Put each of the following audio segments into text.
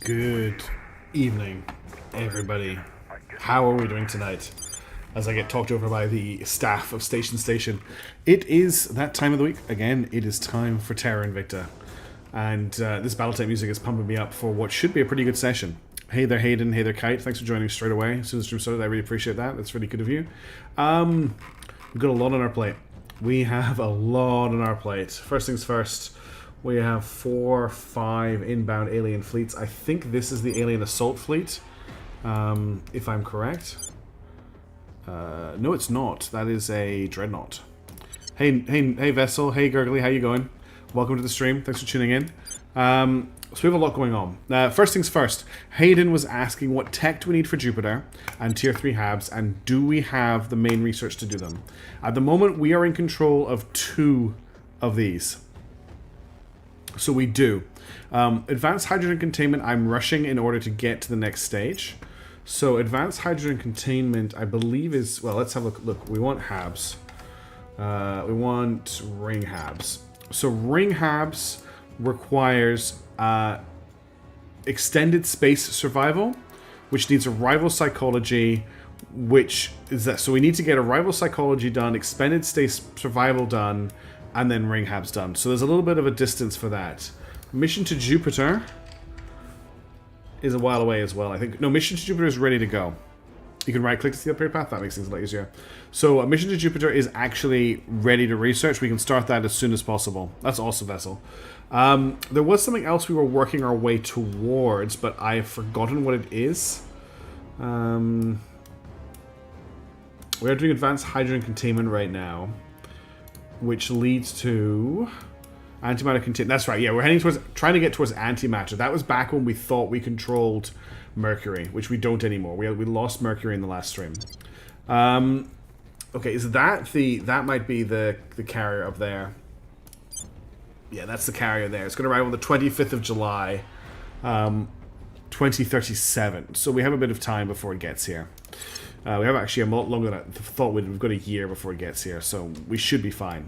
Good evening, everybody. How are we doing tonight? As I get talked over by the staff of Station. It is that time of the week. Again, it is time for Terra Invicta. And this Battletech music is pumping me up for what should be a pretty good session. Hey there, Hayden. Hey there, Kite. Thanks for joining straight away. As soon as the stream started, I really appreciate that. That's really good of you. We've got a lot on our plate. We have a lot on our plate. First things first. We have 4 or 5 inbound alien fleets. I think this is the alien assault fleet, if I'm correct. No, it's not. That is a dreadnought. Hey, Vessel. Hey, Gurgly. How you going? Welcome to the stream. Thanks for tuning in. So we have a lot going on. First things first. Hayden was asking what tech do we need for Jupiter and Tier 3 HABs, and do we have the main research to do them? At the moment, we are in control of 2 of these. So we do. Advanced hydrogen containment, I'm rushing in order to get to the next stage. So advanced hydrogen containment, I believe is... Well, let's have a look. Look, we want HABs. We want ring HABs. So ring HABs requires extended space survival, which needs a rival psychology, which is that... So we need to get a rival psychology done, extended space survival done, and then ring HABs done. So there's a little bit of a distance for that. Mission to Jupiter is a while away as well, I think. No, Mission to Jupiter is ready to go. You can right-click to see the upgrade path. That makes things a lot easier. So Mission to Jupiter is actually ready to research. We can start that as soon as possible. That's awesome, Vessel. There was something else we were working our way towards, but I have forgotten what it is. We are doing advanced hydrogen containment right now, which leads to antimatter containment. That's right, yeah, we're heading towards, trying to get towards antimatter. That was back when we thought we controlled Mercury, which we don't anymore. We lost Mercury in the last stream. Okay, is that that might be the carrier up there. Yeah, that's the carrier there. It's going to arrive on the 25th of July, 2037. So we have a bit of time before it gets here. We have actually a lot longer than I thought. We've got a year before it gets here, so we should be fine.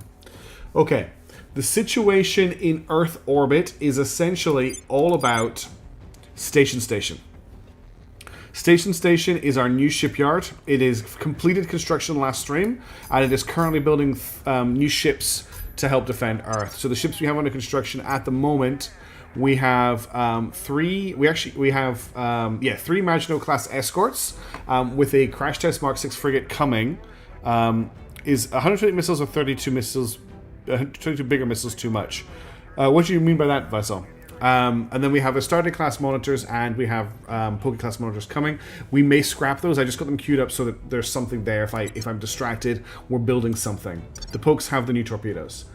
Okay, the situation in Earth orbit is essentially all about Station. Station is our new shipyard. It is completed construction last stream, and it is currently building new ships to help defend Earth. So the ships we have under construction at the moment, we have 3. We have 3 Maginot class escorts with a crash test Mark 6 frigate coming. Is 120 missiles or 32 missiles? 22 bigger missiles too much? What do you mean by that, Vessel? And then we have Astarte class monitors, and we have Poke class monitors coming. We may scrap those. I just got them queued up so that there's something there. If I'm distracted, we're building something. The Pokes have the new torpedoes.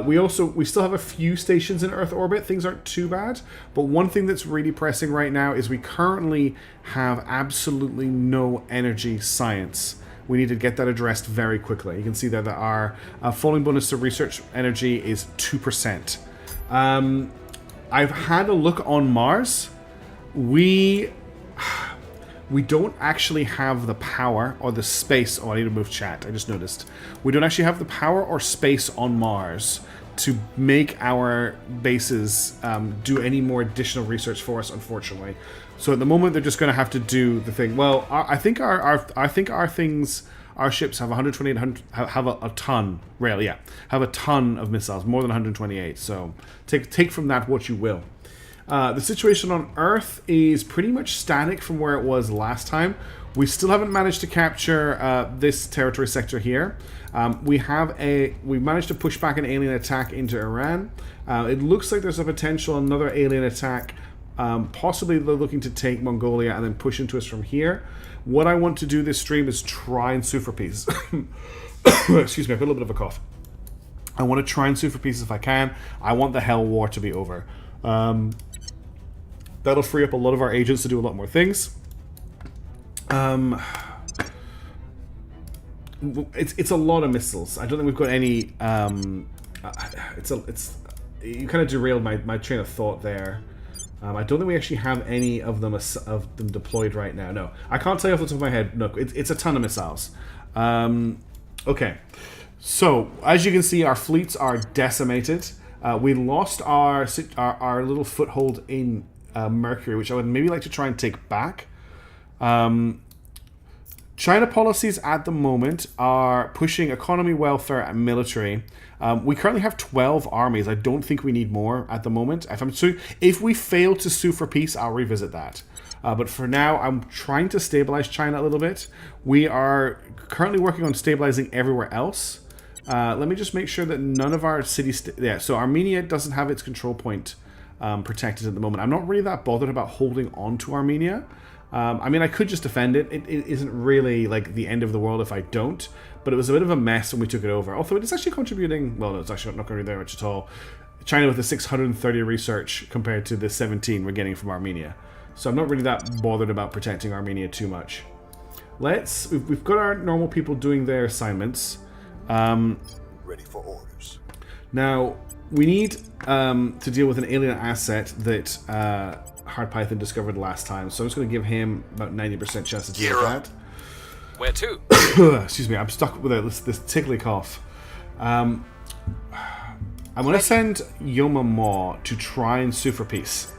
We still have a few stations in Earth orbit. Things aren't too bad, but one thing that's really pressing right now is we currently have absolutely no energy science. We need to get that addressed very quickly. You can see there that our falling bonus to research energy is 2%. I've had a look on Mars. We don't actually have the power or the space. Oh, I need to move chat. I just noticed. We don't actually have the power or space on Mars to make our bases do any more additional research for us, unfortunately. So at the moment, they're just going to have to do the thing. Well, I think our ships have 128, have a ton, really, yeah, have a ton of missiles, more than 128. So take from that what you will. The situation on Earth is pretty much static from where it was last time. We still haven't managed to capture this territory sector here. We managed to push back an alien attack into Iran. It looks like there's a potential another alien attack. Possibly they're looking to take Mongolia and then push into us from here. What I want to do this stream is try and sue for peace. Excuse me, I've got a little bit of a cough. I want to try and sue for peace if I can. I want the Hell War to be over. That'll free up a lot of our agents to do a lot more things. It's a lot of missiles. I don't think we've got any. You kind of derailed my train of thought there. I don't think we actually have any of them deployed right now. No, I can't tell you off the top of my head. Look, it's a ton of missiles. Okay, so as you can see, our fleets are decimated. We lost our little foothold in Mercury, which I would maybe like to try and take back. China policies at the moment are pushing economy, welfare, and military. We currently have 12 armies. I don't think we need more at the moment. If we fail to sue for peace, I'll revisit that. But for now, I'm trying to stabilize China a little bit. We are currently working on stabilizing everywhere else. Let me just make sure that none of our cities... so Armenia doesn't have its control point protected at the moment. I'm not really that bothered about holding on to Armenia. I mean, I could just defend it. It isn't really like the end of the world if I don't, but it was a bit of a mess when we took it over. Although it's actually contributing, well, no, it's actually not going to be there much at all. China with the 630 research compared to the 17 we're getting from Armenia. So I'm not really that bothered about protecting Armenia too much. We've got our normal people doing their assignments. Ready for orders. Now, we need to deal with an alien asset that Hard Python discovered last time, so I'm just going to give him about 90% chance to deal with that. Where to? Excuse me, I'm stuck with this tickly cough. I'm going to send Yoma Ma to try and sue for peace,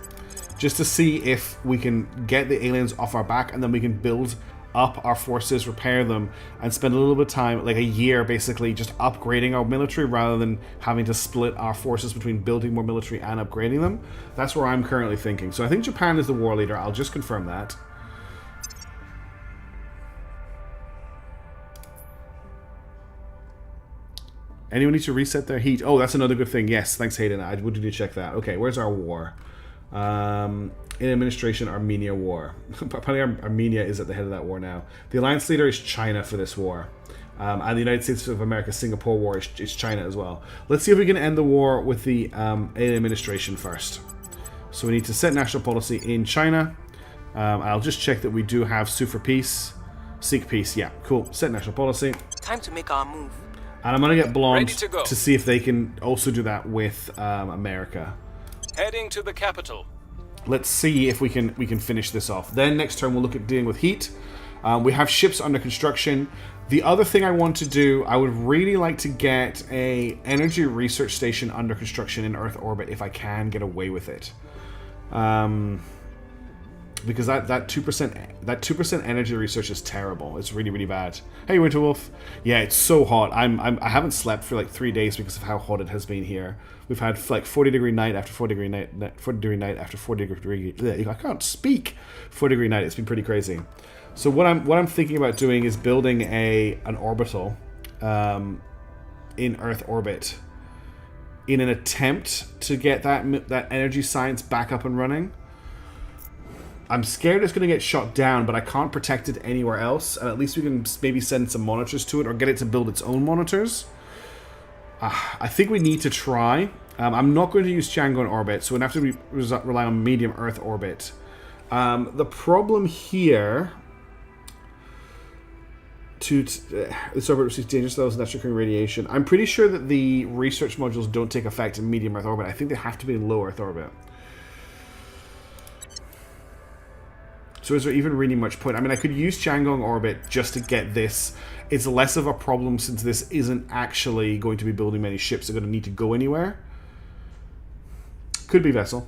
just to see if we can get the aliens off our back, and then we can build up our forces, repair them, and spend a little bit of time, like a year basically, just upgrading our military rather than having to split our forces between building more military and upgrading them. That's where I'm currently thinking. So I think Japan is the war leader. I'll just confirm that. Anyone need to reset their heat? Oh, that's another good thing. Yes, thanks Hayden. I would need to check that. Okay, where's our war? In administration, Armenia war. Apparently Armenia is at the head of that war now. The alliance leader is China for this war. And the United States of America Singapore war is China as well. Let's see if we can end the war with the alien administration first. So we need to set national policy in China. I'll just check that we do have sue for peace. Seek peace. Yeah, cool. Set national policy. Time to make our move. And I'm going to get Blonde to see if they can also do that with America. Heading to the capital. Let's see if we can finish this off. Then next turn we'll look at dealing with heat. We have ships under construction. The other thing I want to do, I would really like to get a energy research station under construction in Earth orbit if I can get away with it. Because that 2% energy research is terrible. It's really, really bad. Hey, Winterwolf. Yeah, it's so hot. I haven't slept for like 3 days because of how hot it has been here. We've had like 40-degree night after 40-degree night, 40-degree night after 40-degree. I can't speak. 40-degree night. It's been pretty crazy. So what I'm thinking about doing is building an orbital in Earth orbit in an attempt to get that energy science back up and running. I'm scared it's going to get shot down, but I can't protect it anywhere else. And at least we can maybe send some monitors to it or get it to build its own monitors. I think we need to try. I'm not going to use Django in orbit, so we'll have to rely on medium Earth orbit. The problem here... this orbit receives dangerous levels of natural occurring radiation. I'm pretty sure that the research modules don't take effect in medium Earth orbit. I think they have to be in low Earth orbit. So is there even really much point? I mean, I could use Django in orbit just to get this. It's less of a problem since this isn't actually going to be building many ships that are going to need to go anywhere. Could be vessel.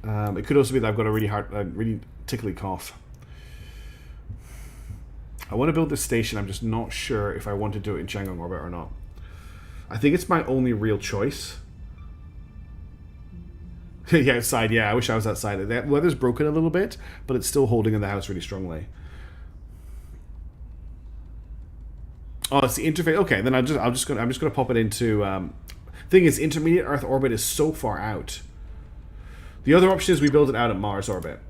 It could also be that I've got a really tickly cough. I want to build this station. I'm just not sure if I want to do it in Django in orbit or not. I think it's my only real choice. Yeah, outside. Yeah, I wish I was outside. The weather's broken a little bit, but it's still holding in the house really strongly. Oh, it's the interface. Okay, then I'm just gonna pop it into. Thing is, intermediate Earth orbit is so far out. The other option is we build it out at Mars orbit,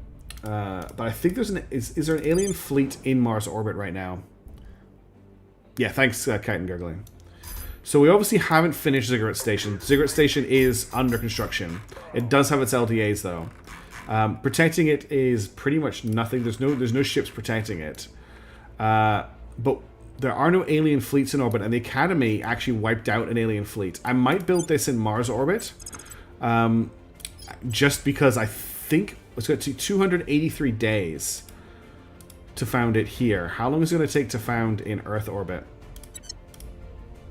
but I think there's is there an alien fleet in Mars orbit right now? Yeah, thanks, Kite and Gurgling. So we obviously haven't finished Ziggurat Station. Ziggurat Station is under construction. It does have its LDAs though. Protecting it is pretty much nothing. There's no ships protecting it. But there are no alien fleets in orbit, and the Academy actually wiped out an alien fleet. I might build this in Mars orbit, just because I think it's going to take 283 days to found it here. How long is it going to take to found in Earth orbit?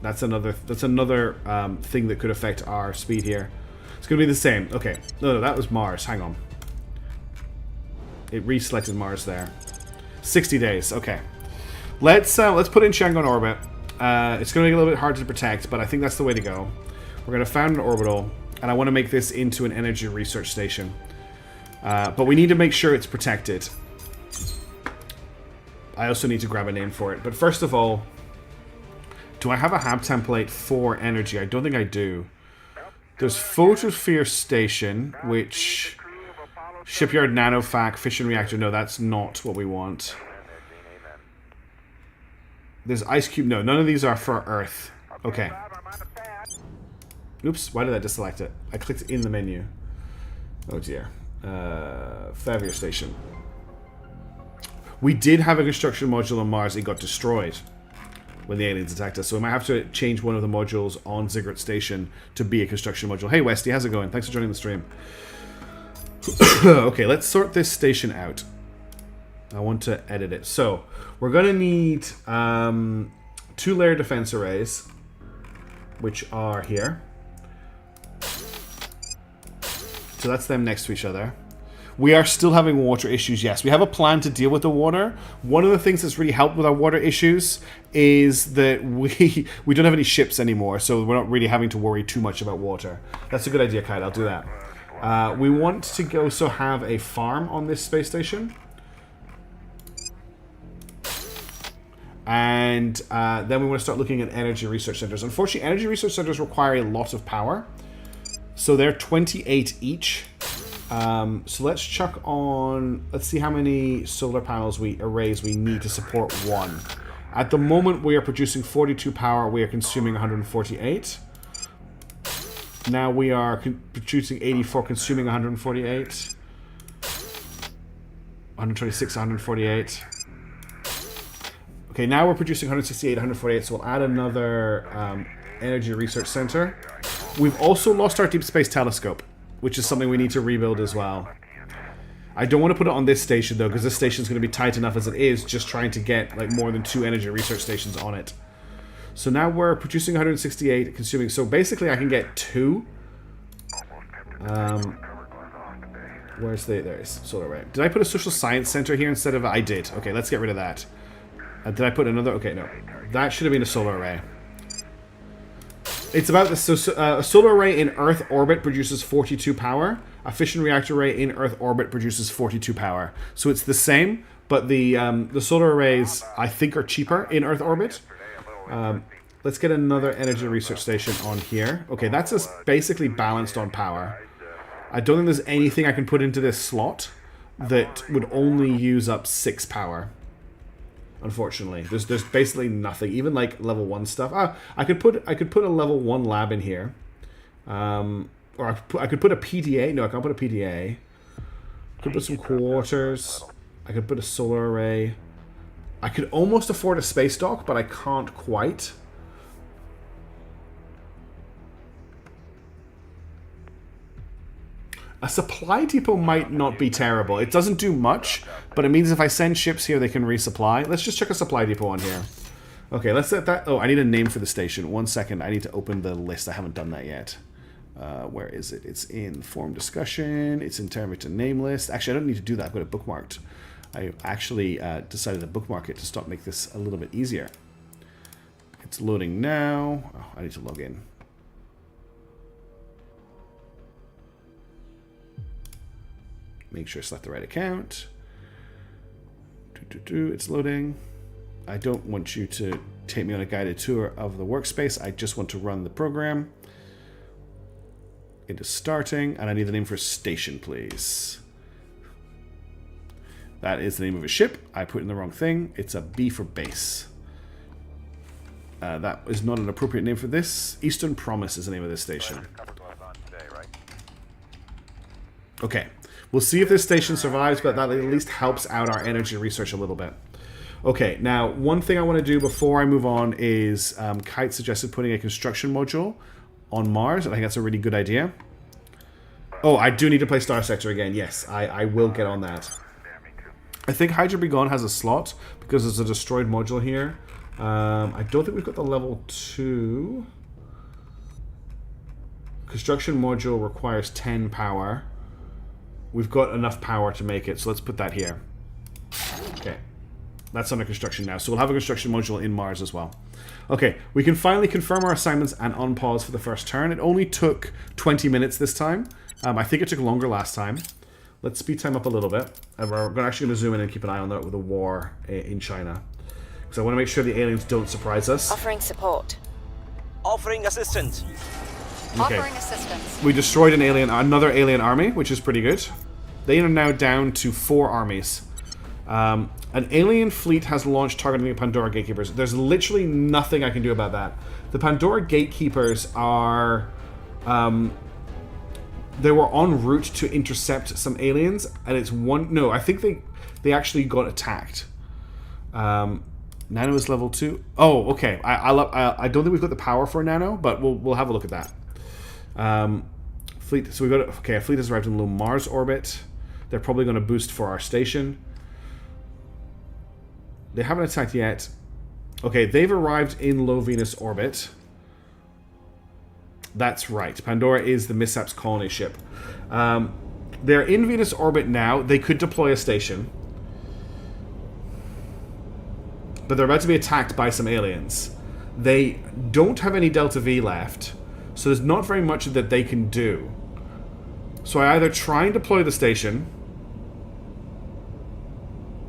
That's another thing that could affect our speed here. It's going to be the same. Okay. No, that was Mars. Hang on. It reselected Mars there. 60 days. Okay. Let's put in Chang'e on orbit. It's going to be a little bit hard to protect, but I think that's the way to go. We're going to found an orbital, and I want to make this into an energy research station. But we need to make sure it's protected. I also need to grab a name for it. But first of all, do I have a hab template for energy? I don't think I do. There's Photosphere Station, which... Shipyard, Nanofac, Fission Reactor. No, that's not what we want. There's Ice Cube. No, none of these are for Earth. Okay. Oops, why did I deselect it? I clicked in the menu. Oh dear. Favier Station. We did have a construction module on Mars. It got destroyed when the aliens attacked us. So we might have to change one of the modules on Ziggurat Station to be a construction module. Hey Westy, how's it going? Thanks for joining the stream. Okay, let's sort this station out. I want to edit it. So, we're going to need 2-layer defense arrays, which are here. So that's them next to each other. We are still having water issues, yes. We have a plan to deal with the water. One of the things that's really helped with our water issues is that we don't have any ships anymore, so we're not really having to worry too much about water. That's a good idea, Kyle. I'll do that. We want to also have a farm on this space station. And then we want to start looking at energy research centers. Unfortunately, energy research centers require a lot of power. So they're 28 each. So let's chuck on... Let's see how many solar panels arrays we need to support one. At the moment, we are producing 42 power. We are consuming 148. Now we are producing 84, consuming 148. 126, 148. Okay, now we're producing 168, 148, so we'll add another energy research center. We've also lost our deep space telescope, which is something we need to rebuild as well. I don't want to put it on this station, though, because this station is going to be tight enough as it is, just trying to get like more than 2 energy research stations on it. So now we're producing 168, consuming... So basically I can get 2. Where's the... There it is. Solar array. Did I put a social science center here instead of... I did. Okay, let's get rid of that. Did I put another... Okay, no. That should have been a solar array. It's about this. So, a solar array in Earth orbit produces 42 power. A fission reactor array in Earth orbit produces 42 power. So it's the same, but the solar arrays, I think, are cheaper in Earth orbit. Let's get another energy research station on here. Okay, that's us basically balanced on power. I don't think there's anything I can put into this slot that would only use up 6 power. Unfortunately, there's basically nothing. Even like level 1 stuff. I could put a level 1 lab in here, or I could put a PDA. No, I can't put a PDA. I could put some quarters. I could put a solar array. I could almost afford a space dock, but I can't quite. A supply depot might not be terrible. It doesn't do much, but it means if I send ships here, they can resupply. Let's just check a supply depot on here. Okay, let's set that... Oh, I need a name for the station. 1 second. I need to open the list. I haven't done that yet. Where is it? It's in forum discussion. It's in Terra Invicta name list. Actually, I don't need to do that. I've got it bookmarked. I actually decided to bookmark it to make this a little bit easier. It's loading now. Oh, I need to log in. Make sure I select the right account. It's loading. I don't want you to take me on a guided tour of the workspace. I just want to run the program. It is starting, and I need the name for station, please. That is the name of a ship. I put in the wrong thing. It's a B for base. That is not an appropriate name for this. Eastern Promise is the name of this station. Okay. We'll see if this station survives, but that at least helps out our energy research a little bit. Okay, now, one thing I want to do before I move on is Kite suggested putting a construction module on Mars, and I think that's a really good idea. Oh, I do need to play Star Sector again. Yes, I will get on that. I think Hydra Be Gone has a slot, because there's a destroyed module here. I don't think we've got the level 2. Construction module requires 10 power. we've got enough power to make it, so let's put that here. Okay. That's under construction now. So we'll have a construction module in Mars as well. Okay, we can finally confirm our assignments and unpause for the first turn. It only took 20 minutes this time. I think it took longer last time. Let's speed time up a little bit. And we're actually going to zoom in and keep an eye on that with the war in China. Because I want to make sure the aliens don't surprise us. Offering support. Offering assistance. Okay. Offering assistance. We destroyed another alien army, which is pretty good. They are now down to 4 armies. An alien fleet has launched targeting the Pandora Gatekeepers. There's literally nothing I can do about that. The Pandora Gatekeepers are... they were en route to intercept some aliens, and it's one... No, I think they actually got attacked. Nano is level 2. Oh, okay. I don't think we've got the power for a Nano, but we'll have a look at that. Fleet. So we've got... Okay, a fleet has arrived in low Mars orbit. They're probably going to boost for our station. They haven't attacked yet. Okay, they've arrived in low Venus orbit. That's right. Pandora is the Mishaps colony ship. They're in Venus orbit now. They could deploy a station. But they're about to be attacked by some aliens. They don't have any Delta V left. So there's not very much that they can do. So I either try and deploy the station...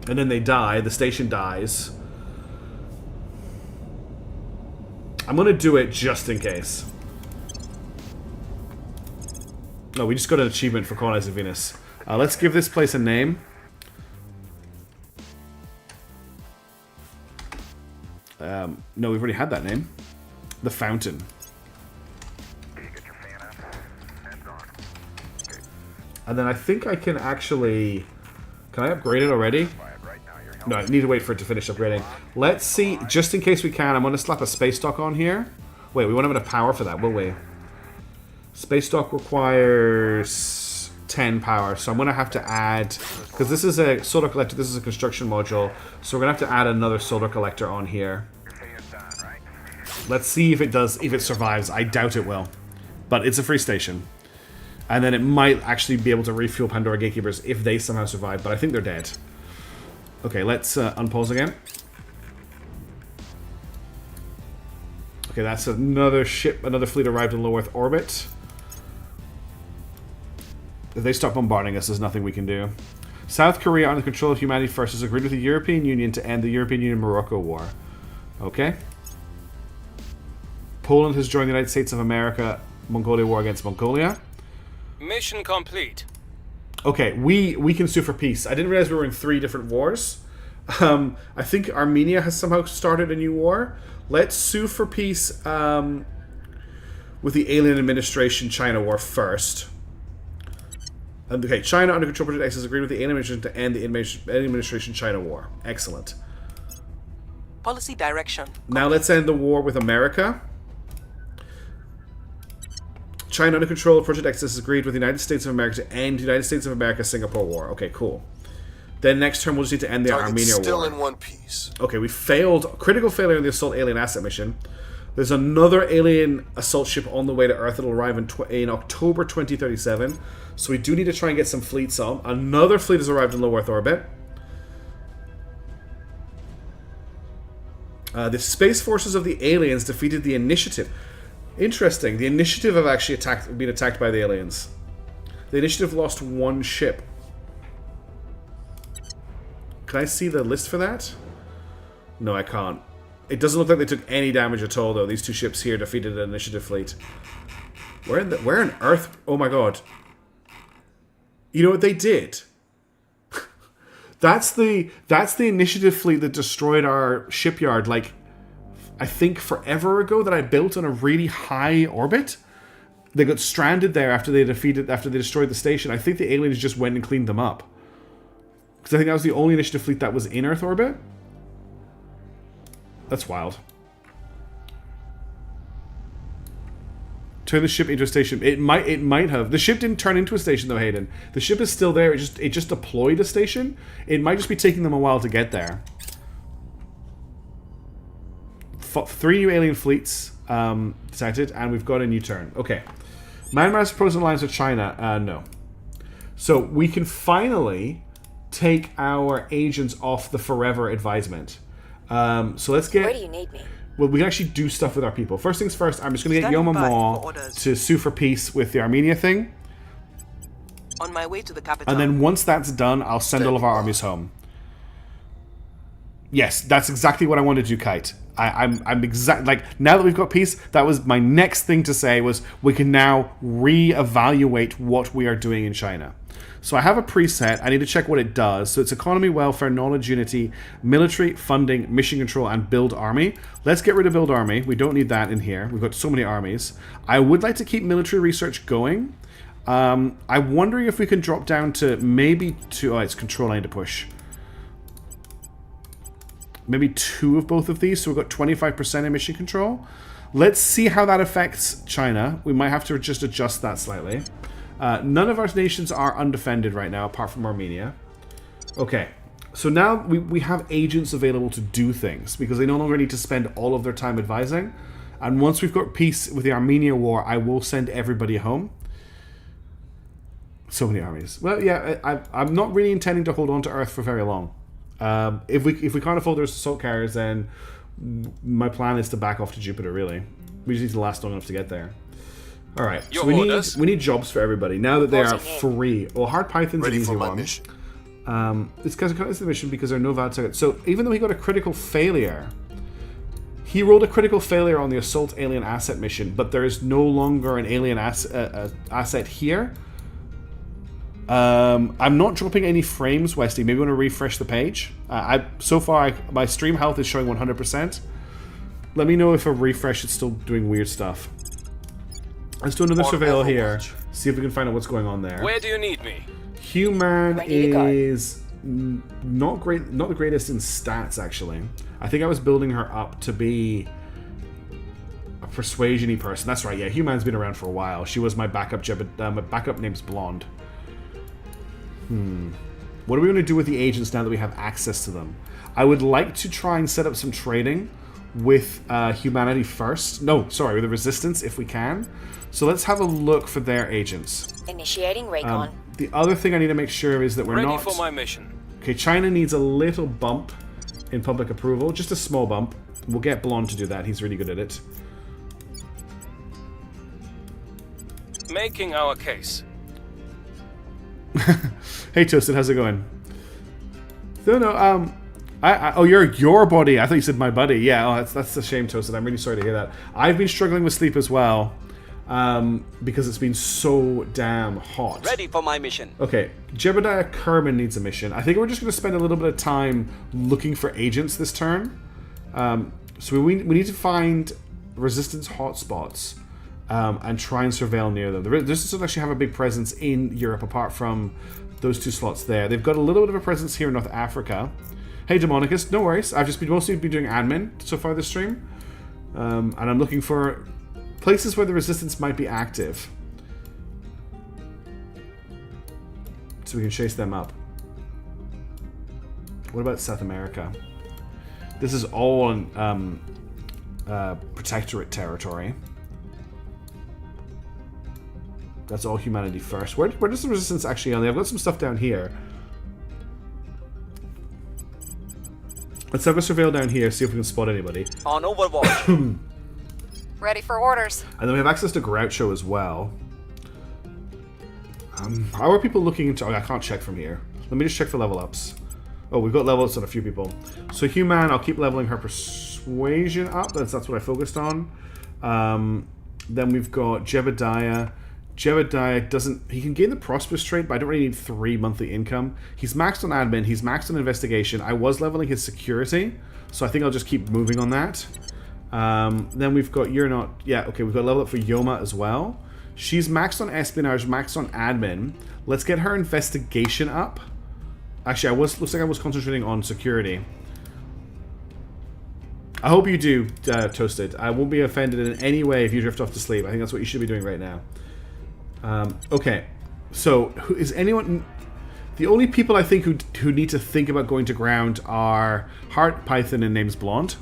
and then they die, the station dies. I'm going to do it just in case. No, we just got an achievement for colonizing Venus. Let's give this place a name. No, we've already had that name. The Fountain. And then I think I can actually... Can I upgrade it already? No, I need to wait for it to finish upgrading. Let's see, just in case we can, I'm going to slap a space dock on here. Wait, we won't have enough power for that, will we? Space dock requires 10 power, so I'm going to have to add... Because this is a solar collector, this is a construction module, so we're going to have to add another solar collector on here. Let's see if it survives. I doubt it will. But it's a free station. And then it might actually be able to refuel Pandora Gatekeepers if they somehow survive, but I think they're dead. Okay, let's unpause again. Okay, that's another ship, another fleet arrived in low Earth orbit. If they stop bombarding us, there's nothing we can do. South Korea, under control of humanity first, has agreed with the European Union to end the European Union-Morocco War. Okay. Poland has joined the United States of America Mongolia War against Mongolia. Mission complete. Okay, we can sue for peace. I didn't realize we were in 3 different wars. I think Armenia has somehow started a new war. Let's sue for peace with the Alien Administration China War first. Okay, China under control Project X has agreed with the Alien Administration to end the Alien Administration China War. Excellent. Policy direction. Now let's end the war with America. China under control of Project X has agreed with the United States of America to end the United States of America-Singapore War. Okay, cool. Then next turn we'll just need to end the Armenia War. Still in one piece. Okay, we failed. Critical failure in the Assault Alien Asset Mission. There's another alien assault ship on the way to Earth. It'll arrive in October 2037. So we do need to try and get some fleets on. Another fleet has arrived in low Earth orbit. The Space Forces of the Aliens defeated the Initiative. Interesting. The Initiative have actually been attacked by the aliens. The Initiative lost 1 ship. Can I see the list for that? No, I can't. It doesn't look like they took any damage at all, though. These 2 ships here defeated an Initiative fleet. Where on Earth? Oh my god. You know what they did? That's the Initiative fleet that destroyed our shipyard, like, I think forever ago, that I built on a really high orbit. They got stranded there after they destroyed the station. I think the aliens just went and cleaned them up. Because I think that was the only Initiative fleet that was in Earth orbit. That's wild. Turn the ship into a station. It might have. The ship didn't turn into a station though, Hayden. The ship is still there. It just deployed a station. It might just be taking them a while to get there. 3 new alien fleets detected, and we've got a new turn. Okay. Myanmar's proposed an alliance with China. No. So we can finally take our agents off the forever advisement. So let's get... Where do you need me? Well, we can actually do stuff with our people. First things first, I'm just going to get Standing Yoma by Maw for orders. to sue for peace with the Armenia thing. On my way to the capital. And then once that's done, I'll send all of our armies home. Yes, that's exactly what I want to do, Kite. I'm exact. Like, now that we've got peace, that was my next thing to say was we can now re-evaluate what we are doing in China. So I have a preset. I need to check what it does. So it's economy, welfare, knowledge, unity, military, funding, mission control, and build army. Let's get rid of build army. We don't need that in here. We've got so many armies. I would like to keep military research going. I'm wondering if we can drop down to maybe 2... Oh, it's control I need to push. Maybe 2 of both of these. So we've got 25% in mission control. Let's see how that affects China. We might have to just adjust that slightly. None of our nations are undefended right now, apart from Armenia. Okay, so now we have agents available to do things, because they no longer need to spend all of their time advising. And once we've got peace with the Armenia war, I will send everybody home. So many armies. Well, yeah, I'm not really intending to hold on to Earth for very long. If we can't afford those assault carriers, then my plan is to back off to Jupiter, really. We just need to last long enough to get there. Alright, so we need jobs for everybody now that they are free. Well, Hard Python's an easy one. Mission. This guy's cut the mission because there are no valid targets. So even though he got a critical failure, he rolled a critical failure on the assault alien asset mission, but there is no longer an alien asset here. I'm not dropping any frames, Westy. Maybe we want to refresh the page. So far, my stream health is showing 100%. Let me know if a refresh is still doing weird stuff. Let's do another surveil here. See if we can find out what's going on there. Where do you need me? Human is not great, not the greatest in stats, actually. I think I was building her up to be a persuasion-y person. That's right, yeah. Human's been around for a while. She was my backup. My backup name's Blonde. What are we going to do with the agents now that we have access to them? I would like to try and set up some trading with humanity first. No, sorry, with the resistance if we can. So let's have a look for their agents. Initiating Raycon. The other thing I need to make sure is that we're Ready not... for my mission. Okay, China needs a little bump in public approval. Just a small bump. We'll get Blonde to do that. He's really good at it. Making our case. Hey, Toasted, how's it going? No, oh, you're your buddy. I thought you said my buddy. Yeah, oh, that's a shame, Toasted. I'm really sorry to hear that. I've been struggling with sleep as well, because it's been so damn hot. Ready for my mission. Okay, Jebediah Kerman needs a mission. I think we're just going to spend a little bit of time looking for agents this turn. So we need to find resistance hotspots. And try and surveil near them. The Resistance don't actually have a big presence in Europe apart from those 2 slots there. They've got a little bit of a presence here in North Africa. Hey, Demonicus, no worries. I've just mostly been doing admin so far this stream. And I'm looking for places where the Resistance might be active. So we can chase them up. What about South America? This is all in Protectorate territory. That's all humanity first. Where does the resistance actually on? I've got some stuff down here. Let's have a surveil down here, see if we can spot anybody. On Overwatch. Ready for orders. And then we have access to Groucho as well. How are people looking into... Oh, I can't check from here. Let me just check for level ups. Oh, we've got level ups on a few people. So Human, I'll keep leveling her persuasion up. That's what I focused on. Then we've got Jebediah. Jebediah doesn't... He can gain the Prosperous trait, but I don't really need 3 monthly income. He's maxed on admin. He's maxed on investigation. I was leveling his security, so I think I'll just keep moving on that. Then we've got... You're not... Yeah, okay, we've got level up for Yoma as well. She's maxed on espionage, maxed on admin. Let's get her investigation up. Actually, looks like I was concentrating on security. I hope you do, Toasted. I won't be offended in any way if you drift off to sleep. I think that's what you should be doing right now. Okay, so is anyone... The only people I think who need to think about going to ground are Heart, Python, and Names Blonde.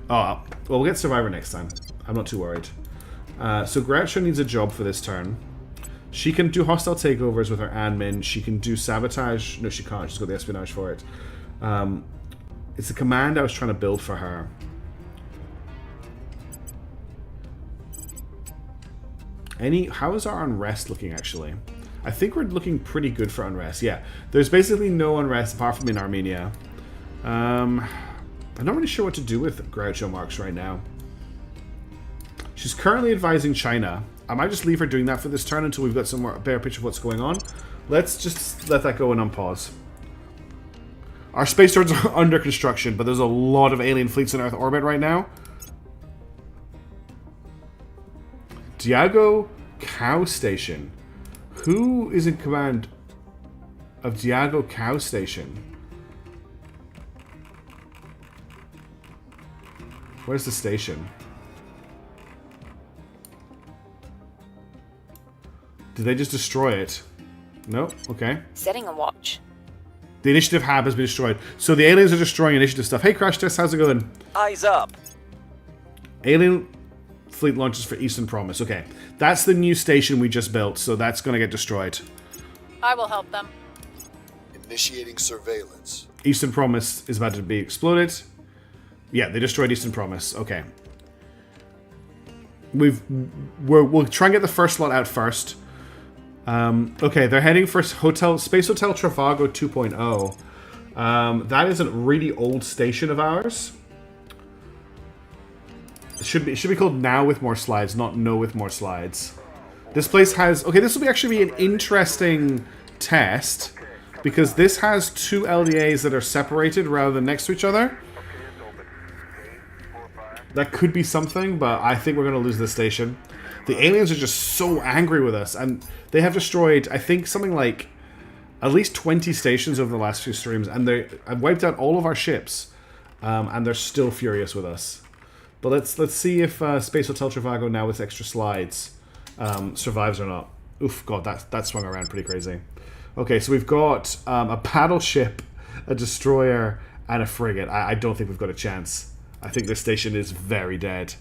Oh, well, we'll get Survivor next time. I'm not too worried. So Groucho needs a job for this turn. She can do hostile takeovers with her admin. She can do sabotage. No, she can't. She's got the espionage for it. It's a command I was trying to build for her. How is our unrest looking, actually? I think we're looking pretty good for unrest. Yeah, there's basically no unrest apart from in Armenia. I'm not really sure what to do with Groucho Marx right now. She's currently advising China. I might just leave her doing that for this turn until we've got some more better picture of what's going on. Let's just let that go and unpause. Our space swords are under construction, but there's a lot of alien fleets in Earth orbit right now. Diago Cow Station. Who is in command of Diago Cow Station? Where's the station? Did they just destroy it? No? Okay. Setting a watch. The initiative hab has been destroyed. So the aliens are destroying initiative stuff. Hey, Crash Test, how's it going? Eyes up. Alien fleet launches for Eastern Promise. Okay. That's the new station we just built, so that's going to get destroyed. I will help them. Initiating surveillance. Eastern Promise is about to be exploded. Yeah, they destroyed Eastern Promise. Okay. We'll try and get the first lot out first. Okay, they're heading for Space Hotel Travago 2.0. That is a really old station of ours. It should be called Now with More Slides, not No with More Slides. This place has... Okay, this will actually be an interesting test, because this has two LDAs that are separated rather than next to each other. That could be something, but I think we're going to lose this station. The aliens are just so angry with us, and they have destroyed, I think, something like at least 20 stations over the last few streams, and I've wiped out all of our ships, and they're still furious with us. But let's see if Space Hotel Travago, now with extra slides, survives or not. Oof, God, that swung around pretty crazy. Okay, so we've got a battleship, a destroyer, and a frigate. I don't think we've got a chance. I think this station is very dead.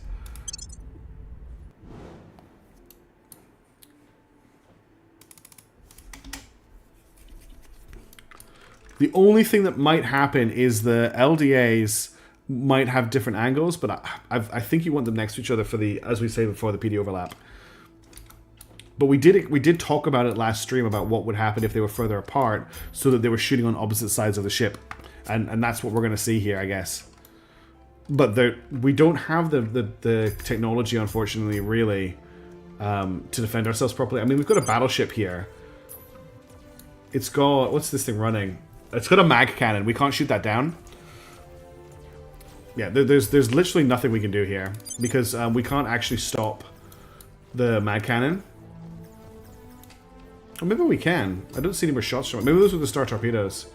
The only thing that might happen is the LDAs might have different angles, but I think you want them next to each other for the, as we say before, the PD overlap. But we did talk about it last stream about what would happen if they were further apart, so that they were shooting on opposite sides of the ship, and that's what we're going to see here, I guess. But we don't have the technology, unfortunately, really, to defend ourselves properly. I mean, we've got a battleship here. It's got, what's this thing running? It's got a mag cannon. We can't shoot that down. Yeah, there's literally nothing we can do here, because we can't actually stop the mag cannon. Or maybe we can. I don't see any more shots from it. Maybe those were the star torpedoes.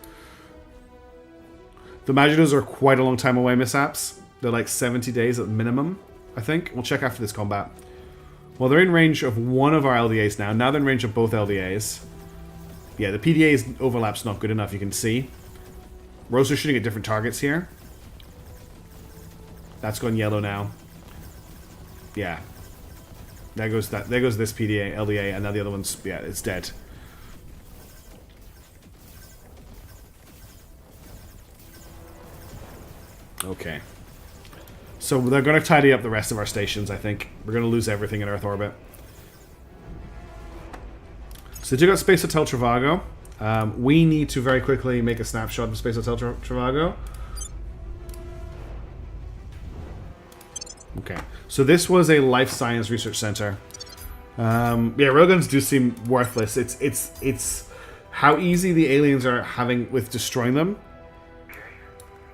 The Maginots are quite a long time away, mishaps. They're like 70 days at minimum, I think. We'll check after this combat. Well, they're in range of one of our LDAs now. Now they're in range of both LDAs. Yeah, the PDA's overlap's not good enough, you can see. We're also shooting at different targets here. That's gone yellow now. Yeah. There goes this PDA, LDA, and now the other one's, yeah, it's dead. Okay. So they're going to tidy up the rest of our stations, I think. We're going to lose everything in Earth orbit. So they took out Space Hotel Travago. We need to very quickly make a snapshot of Space Hotel Travago. Okay. So this was a life science research center. Yeah, railguns do seem worthless. It's how easy the aliens are having with destroying them.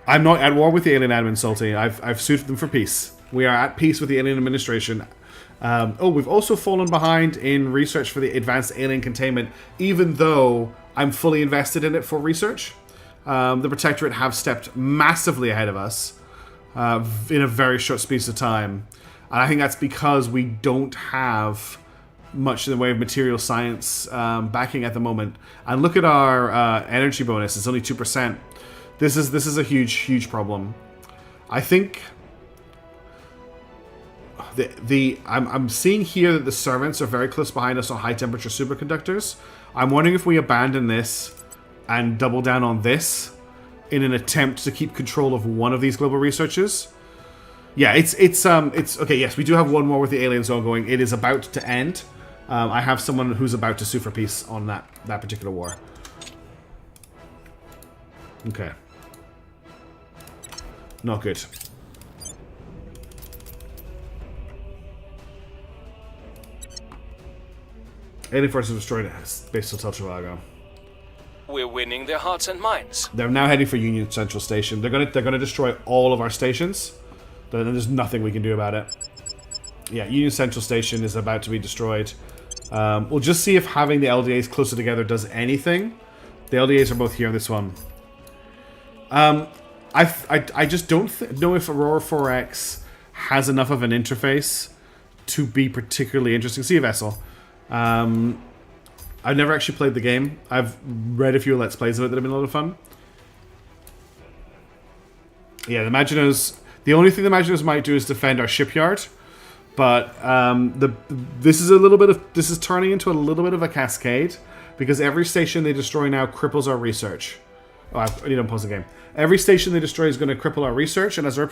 I'm not at war with the alien admin, Salty. I've sued them for peace. We are at peace with the alien administration. Oh, we've also fallen behind in research for the advanced alien containment, even though I'm fully invested in it for research. The Protectorate have stepped massively ahead of us in a very short space of time. And I think that's because we don't have much in the way of material science backing at the moment. And look at our energy bonus. It's only 2%. This is a huge problem. I think... I'm seeing here that the servants are very close behind us on high temperature superconductors. I'm wondering if we abandon this and double down on this in an attempt to keep control of one of these global researches. Yeah, it's okay. Yes, we do have one more with the aliens ongoing. It is about to end. I have someone who's about to sue for peace on that particular war. Okay. Not good. Alien forces destroyed Base Hotel Trivago. We're winning their hearts and minds. They're now heading for Union Central Station. They're gonna destroy all of our stations. There's nothing we can do about it. Yeah, Union Central Station is about to be destroyed. We'll just see if having the LDAs closer together does anything. The LDAs are both here on this one. I just don't know if Aurora 4X has enough of an interface to be particularly interesting. See a vessel. I've never actually played the game. I've read a few Let's Plays of it that have been a lot of fun. Yeah, the Maginos... The only thing the Maginos might do is defend our shipyard. But this is turning into a little bit of a cascade. Because every station they destroy now cripples our research. Oh, I need to unpause the game. Every station they destroy is going to cripple our research. And as our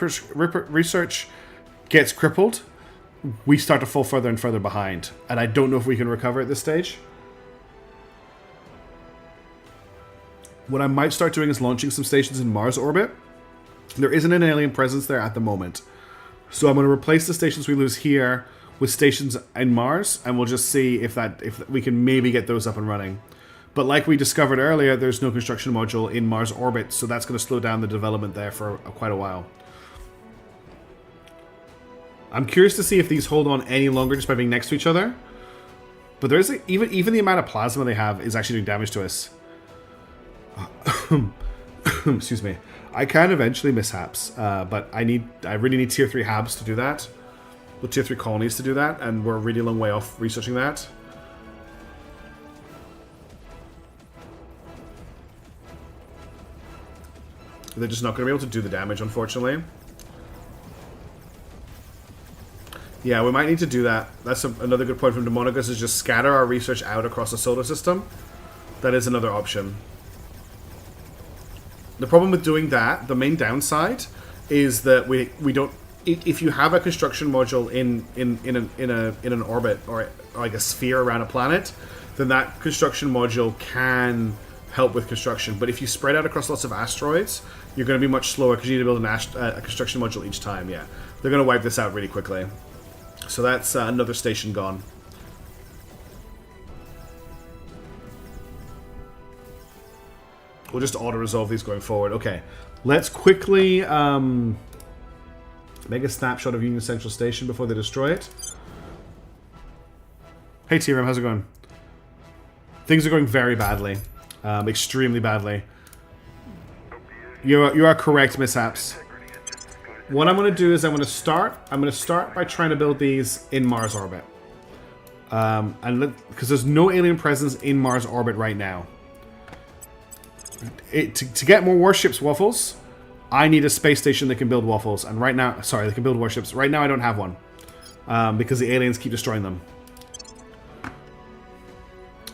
research gets crippled, we start to fall further and further behind. And I don't know if we can recover at this stage. What I might start doing is launching some stations in Mars orbit. There isn't an alien presence there at the moment. So I'm going to replace the stations we lose here with stations in Mars. And we'll just see if we can maybe get those up and running. But like we discovered earlier, there's no construction module in Mars orbit. So that's going to slow down the development there for quite a while. I'm curious to see if these hold on any longer just by being next to each other. But there's even the amount of plasma they have is actually doing damage to us. Excuse me. I can eventually mishaps, but I really need tier 3 habs to do that. With tier 3 colonies to do that, and we're a really long way off researching that. They're just not going to be able to do the damage, unfortunately. Yeah, we might need to do that. That's another good point from Demonicus, is just scatter our research out across the solar system. That is another option. The problem with doing that, the main downside, is that we don't. If you have a construction module in an orbit or like a sphere around a planet, then that construction module can help with construction. But if you spread out across lots of asteroids, you're going to be much slower because you need to build a construction module each time. Yeah, they're going to wipe this out really quickly. So that's another station gone. We'll just auto-resolve these going forward. Okay, let's quickly make a snapshot of Union Central Station before they destroy it. Hey TRM, how's it going? Things are going very badly. Extremely badly. You are correct, mishaps. What I'm going to do is I'm going to start by trying to build these in Mars orbit. Because there's no alien presence in Mars orbit right now. To get more warships, Waffles, I need a space station that can build waffles. And right now, sorry, they can build warships. Right now I don't have one. Because the aliens keep destroying them.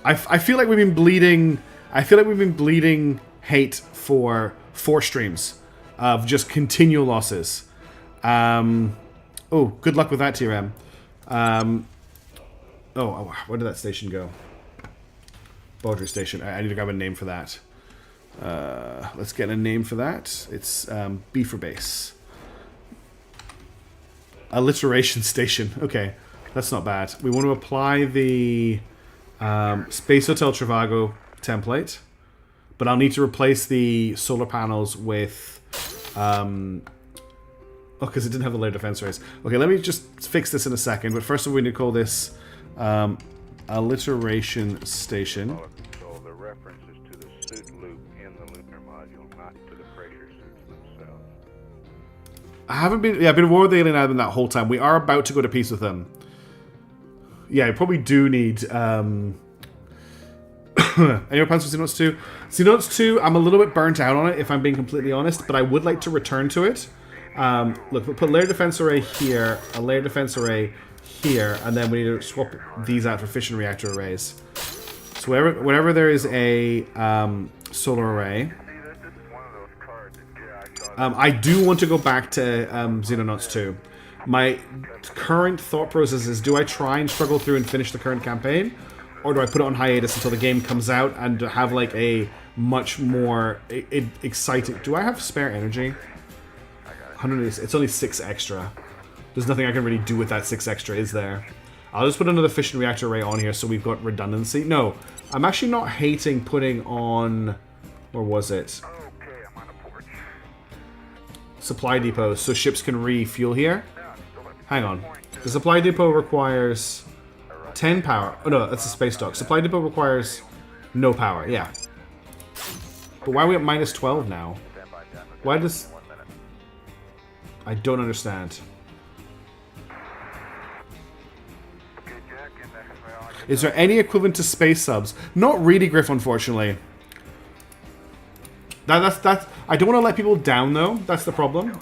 I feel like we've been bleeding... I feel like we've been bleeding hate for 4 streams of just continual losses. Oh, good luck with that, TRM. Where did that station go? Baudry Station. I need to grab a name for that. Let's get a name for that. It's B for base. Alliteration Station. Okay, that's not bad. We want to apply the Space Hotel Trivago template, but I'll need to replace the solar panels with because it didn't have the layer defense rays. Okay, let me just fix this in a second, but first of all we need to call this Alliteration Station. So the references to the suit loop in the lunar module, not to the freighter suits themselves. I've been at war with the alien admin that whole time. We are about to go to peace with them. Yeah, you probably do need any plans for Xenonotes 2? Xenonotes 2, I'm a little bit burnt out on it, if I'm being completely honest, but I would like to return to it. Look, we'll put layer defense array here, a layer defense array here, and then we need to swap these out for fission reactor arrays. So wherever there is a solar array, I do want to go back to Xenonauts 2. My current thought process is, do I try and struggle through and finish the current campaign? Or do I put it on hiatus until the game comes out and have like a much more exciting... Do I have spare energy? 100, it's only 6 extra. There's nothing I can really do with that 6 extra, is there? I'll just put another fission reactor array on here so we've got redundancy. No, I'm actually not hating putting on... Where was it? Supply depots, so ships can refuel here. Hang on. The supply depot requires 10 power. Oh no, that's a space dock. Supply depot requires no power, yeah. But why are we at minus 12 now? Why does... I don't understand. Is there any equivalent to space subs? Not really, Griff, unfortunately. That's I don't want to let people down though. That's the problem.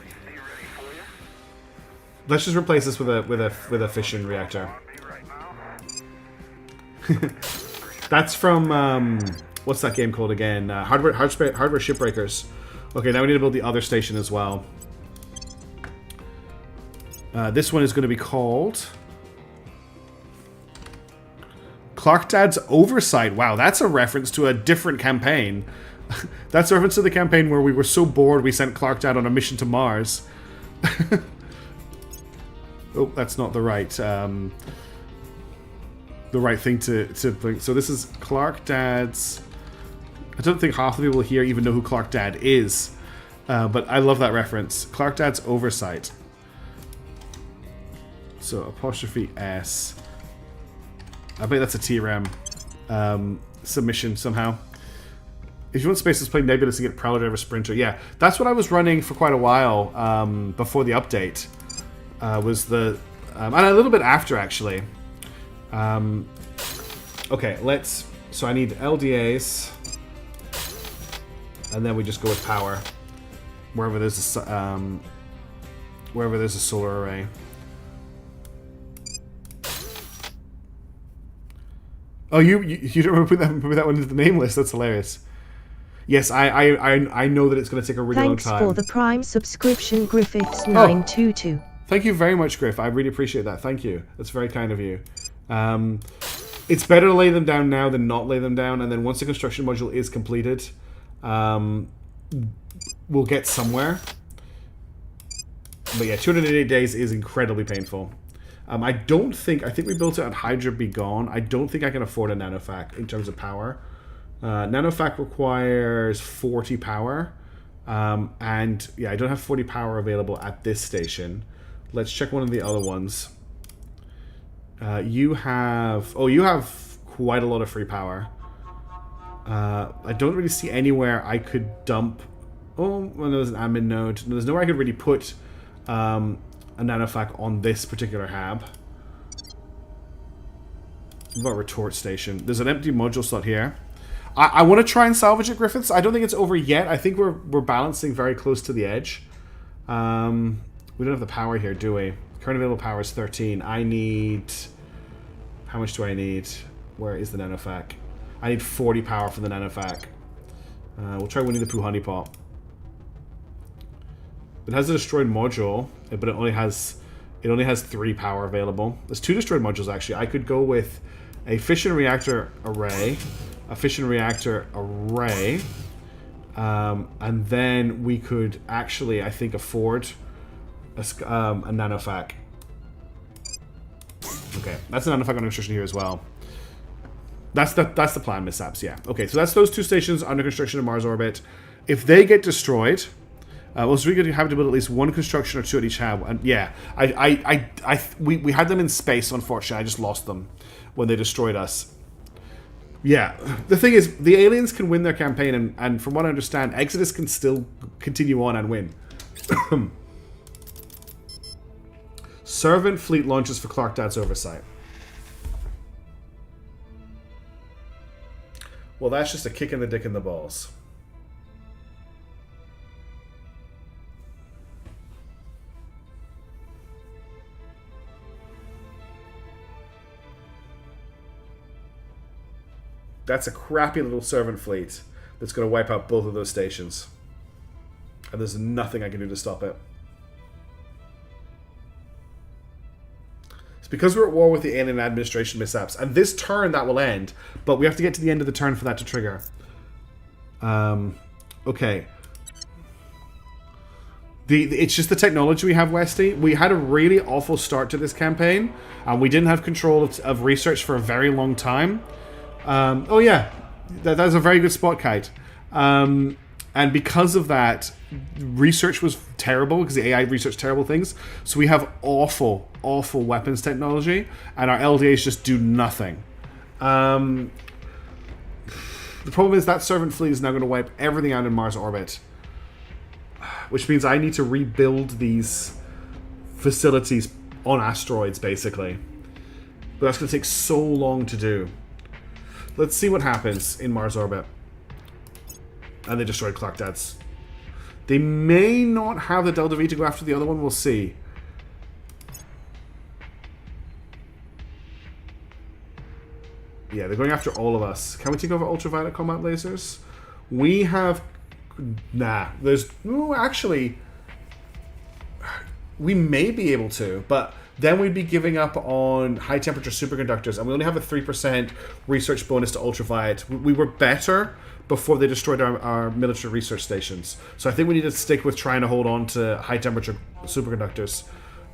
Let's just replace this with a fission reactor. That's from what's that game called again? Hardware Shipbreakers. Okay, now we need to build the other station as well. This one is going to be called Clark Dad's Oversight. Wow, that's a reference to a different campaign. That's a reference to the campaign where we were so bored we sent Clark Dad on a mission to Mars. Oh, that's not the right thing to bring. So this is Clark Dad's... I don't think half the people here even know who Clark Dad is. But I love that reference. Clark Dad's Oversight. So apostrophe S. I bet that's a TRAM submission somehow. If you want spaces, play Nebulous and get Prowler Driver Sprinter. Yeah, that's what I was running for quite a while before the update. Was the... and a little bit after, actually. Okay, let's... So I need LDAs. And then we just go with power. Wherever there's a solar array. Oh, you don't remember put that one into the name list? That's hilarious. Yes, I know that it's going to take a really long time. Thanks for the Prime subscription, Griffiths922. Thank you very much, Griff. I really appreciate that. Thank you. That's very kind of you. It's better to lay them down now than not lay them down, and then once the construction module is completed, we'll get somewhere. But yeah, 288 days is incredibly painful. I think we built it on Hydra Be Gone. I don't think I can afford a nanofac in terms of power. Nanofac requires 40 power. And yeah, I don't have 40 power available at this station. Let's check one of the other ones. You have quite a lot of free power. I don't really see anywhere I could dump... Oh, well, there's an admin node. There's nowhere I could really put a nanofac on this particular hab. What about retort station? There's an empty module slot here. I want to try and salvage it, Griffiths. I don't think it's over yet. I think we're balancing very close to the edge. We don't have the power here, do we? Current available power is 13. I need... How much do I need? Where is the nanofac? I need 40 power for the nanofac. We'll try Winnie the Pooh honeypot. It has a destroyed module, but it only has 3 power available. There's 2 destroyed modules actually. I could go with a fission reactor array, and then we could actually, I think, afford a nanofac. Okay, that's a nanofac under construction here as well. That's the plan, mishaps. Yeah. Okay, so that's those 2 stations under construction in Mars orbit. If they get destroyed, well, so we're going to have to build at least 1 construction or 2 at each hab. And yeah, we had them in space. Unfortunately, I just lost them when they destroyed us. Yeah, the thing is, the aliens can win their campaign, and from what I understand, Exodus can still continue on and win. Servant fleet launches for Clark Dad's Oversight. Well, that's just a kick in the dick in the balls. That's a crappy little servant fleet that's going to wipe out both of those stations. And there's nothing I can do to stop it. It's because we're at war with the alien administration mishaps. And this turn that will end, but we have to get to the end of the turn for that to trigger. Okay. It's just the technology we have, Westy. We had a really awful start to this campaign, and we didn't have control of research for a very long time. Oh yeah, that's a very good spot, Kite. And because of that, research was terrible, because the AI researched terrible things. So we have awful, awful weapons technology, and our LDAs just do nothing. The problem is that servant fleet is now going to wipe everything out in Mars orbit. Which means I need to rebuild these facilities on asteroids, basically. But that's going to take so long to do. Let's see what happens in Mars orbit. And they destroyed Clark Dads. They may not have the Delta V to go after the other one. We'll see. Yeah, they're going after all of us. Can we take over ultraviolet combat lasers? We have... Nah, there's... Ooh, actually... We may be able to, but then we'd be giving up on high-temperature superconductors, and we only have a 3% research bonus to ultraviolet. We were better before they destroyed our military research stations. So I think we need to stick with trying to hold on to high-temperature superconductors.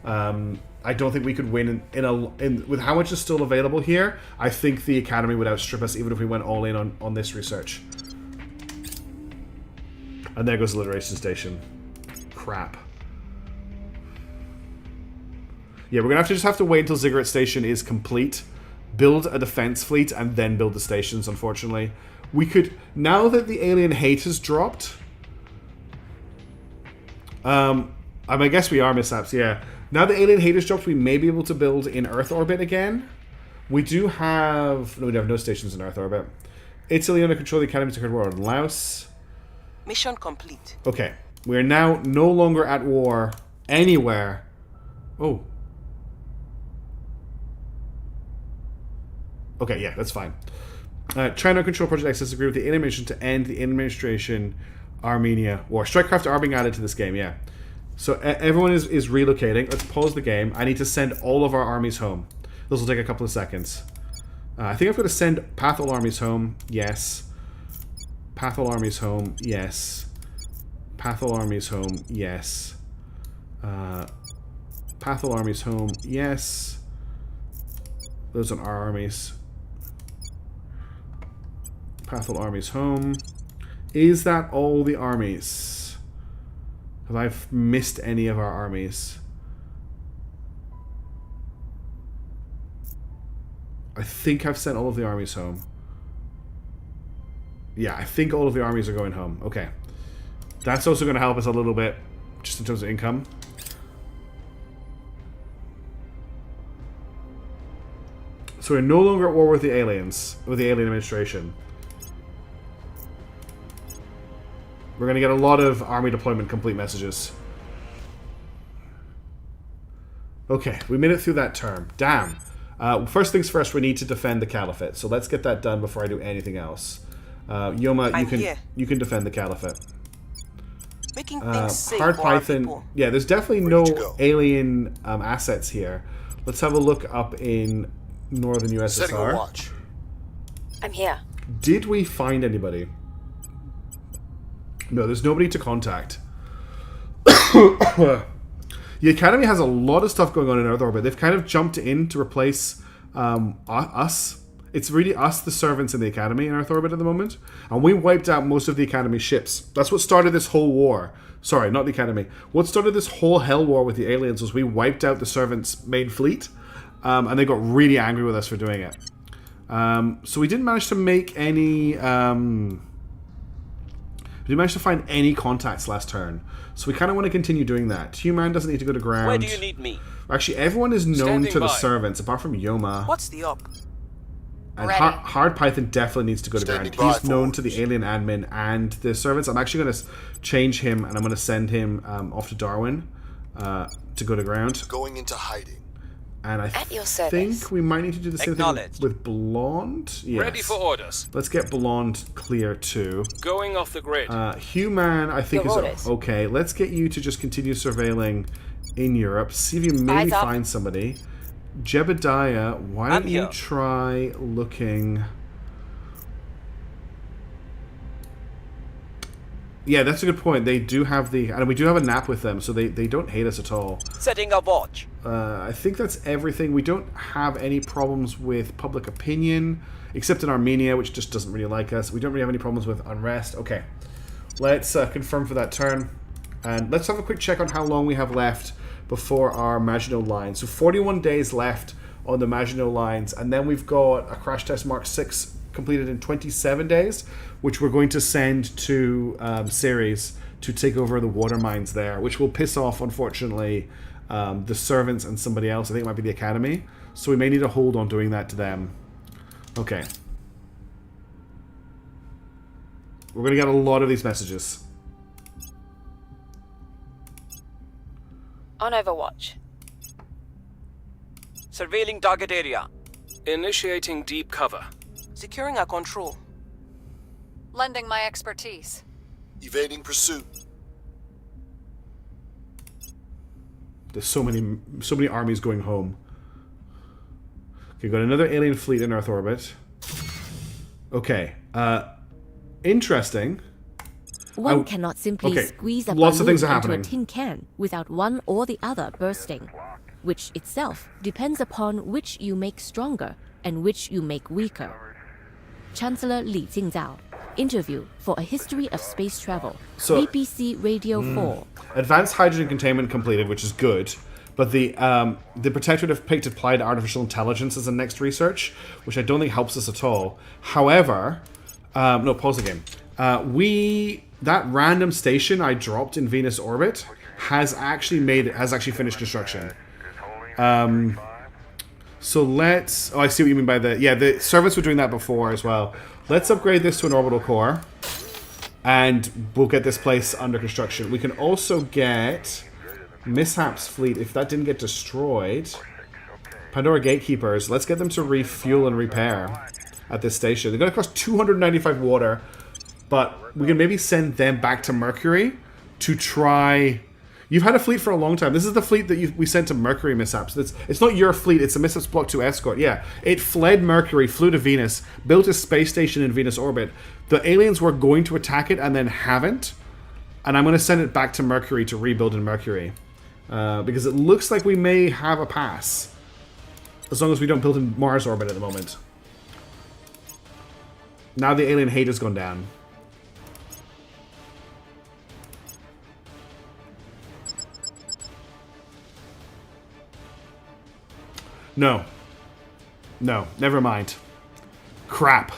I don't think we could win with how much is still available here. I think the Academy would outstrip us even if we went all in on this research. And there goes the Alliteration Station. Crap. Yeah, we're going to just have to wait until Ziggurat Station is complete, build a defense fleet, and then build the stations, unfortunately. We could... Now that the alien hate has dropped... I guess we are mishaps, yeah. Now the alien hate has dropped, we may be able to build in Earth orbit again. We do have... No, we have no stations in Earth orbit. Italy under control of the Academy's declared war on Laos. Mission complete. Okay. We are now no longer at war anywhere. Oh. Okay, yeah, that's fine. China Control Project X has agreed with the alien mission to end the administration Armenia war. Strikecraft are being added to this game, yeah. So everyone is relocating. Let's pause the game. I need to send all of our armies home. This will take a couple of seconds. I think I've got to send Pathol armies home. Yes. Pathol armies home. Yes. Pathol armies home. Yes. Pathol armies home. Yes. Those are our armies. Pathol armies home. Is that all the armies? Have I missed any of our armies? I think I've sent all of the armies home. Yeah, I think all of the armies are going home. Okay. That's also going to help us a little bit, just in terms of income. So we're no longer at war with the aliens, with the alien administration. We're going to get a lot of army deployment complete messages. Okay, we made it through that term. Damn. First things first, we need to defend the Caliphate. So let's get that done before I do anything else. Yoma, you can defend the Caliphate. Making things safe Hard for our Python. people. Yeah, there's definitely no alien assets here. Let's have a look up in northern Setting a USSR. watch. I'm here. Did we find anybody? No, there's nobody to contact. The Academy has a lot of stuff going on in Earth orbit. They've kind of jumped in to replace us. It's really us, the servants in the Academy in Earth orbit at the moment. And we wiped out most of the Academy ships. That's what started this whole war. Sorry, not the Academy. What started this whole hell war with the aliens was we wiped out the servants' main fleet. And they got really angry with us for doing it. So we didn't manage to make any... we didn't manage to find any contacts last turn. So we kind of want to continue doing that. Human doesn't need to go to ground. Where do you need me? Actually, everyone is known Standing to the by. servants, apart from Yoma. What's the up? And Ready. Hard Python definitely needs to go to Standing ground. He's by, known to forwards. the alien admin and the servants. I'm actually going to change him, and I'm going to send him off to Darwin to go to ground. Going into hiding. And I At your service. think we might need to do the same thing Acknowledged. with Blonde. Yes. Ready for orders. Let's get Blonde clear too. Going off the grid. Human, I think, Your is orders. okay. Let's get you to just continue surveilling in Europe. See if you maybe Eyes up. find somebody. Jebediah, why I'm don't you here. try looking... Yeah, that's a good point. They do have the... And we do have a nap with them, so they don't hate us at all. Setting a watch. I think that's everything. We don't have any problems with public opinion, except in Armenia, which just doesn't really like us. We don't really have any problems with unrest. Okay, let's confirm for that turn. And let's have a quick check on how long we have left before our Maginot lines. So 41 days left on the Maginot lines, and then we've got a Crash Test Mark 6 completed in 27 days, which we're going to send to Ceres to take over the water mines there, which will piss off, unfortunately, the servants and somebody else. I think it might be the Academy. So we may need to hold on doing that to them. Okay. We're going to get a lot of these messages. On Overwatch. Surveilling target area. Initiating deep cover. Securing our control. Lending my expertise. Evading pursuit. There's so many armies going home. Okay, got another alien fleet in Earth orbit. Okay, interesting. One cannot simply okay, squeeze a lots of balloon things are into a happening. tin can without one or the other bursting, which itself depends upon which you make stronger and which you make weaker. Chancellor Li Jingzhao. Interview for a History of Space Travel. So- BBC Radio 4. Advanced hydrogen containment completed, which is good. But the Protectorate have picked applied artificial intelligence as the next research, which I don't think helps us at all. However, no, pause the game. That random station I dropped in Venus orbit has actually finished construction. So let's... Oh, I see what you mean by the... Yeah, the servants were doing that before as well. Let's upgrade this to an orbital core. And we'll get this place under construction. We can also get... Mishap's fleet, if that didn't get destroyed. Pandora Gatekeepers, let's get them to refuel and repair at this station. They're going to cost 295 water, but we can maybe send them back to Mercury to try... You've had a fleet for a long time. This is the fleet that we sent to Mercury, Mishaps. It's not your fleet, it's a Mishaps Block 2 escort. Yeah, it fled Mercury, flew to Venus, built a space station in Venus orbit. The aliens were going to attack it and then haven't. And I'm going to send it back to Mercury to rebuild in Mercury. Because it looks like we may have a pass. As long as we don't build in Mars orbit at the moment. Now the alien hate has gone down. No. No, never mind. Crap.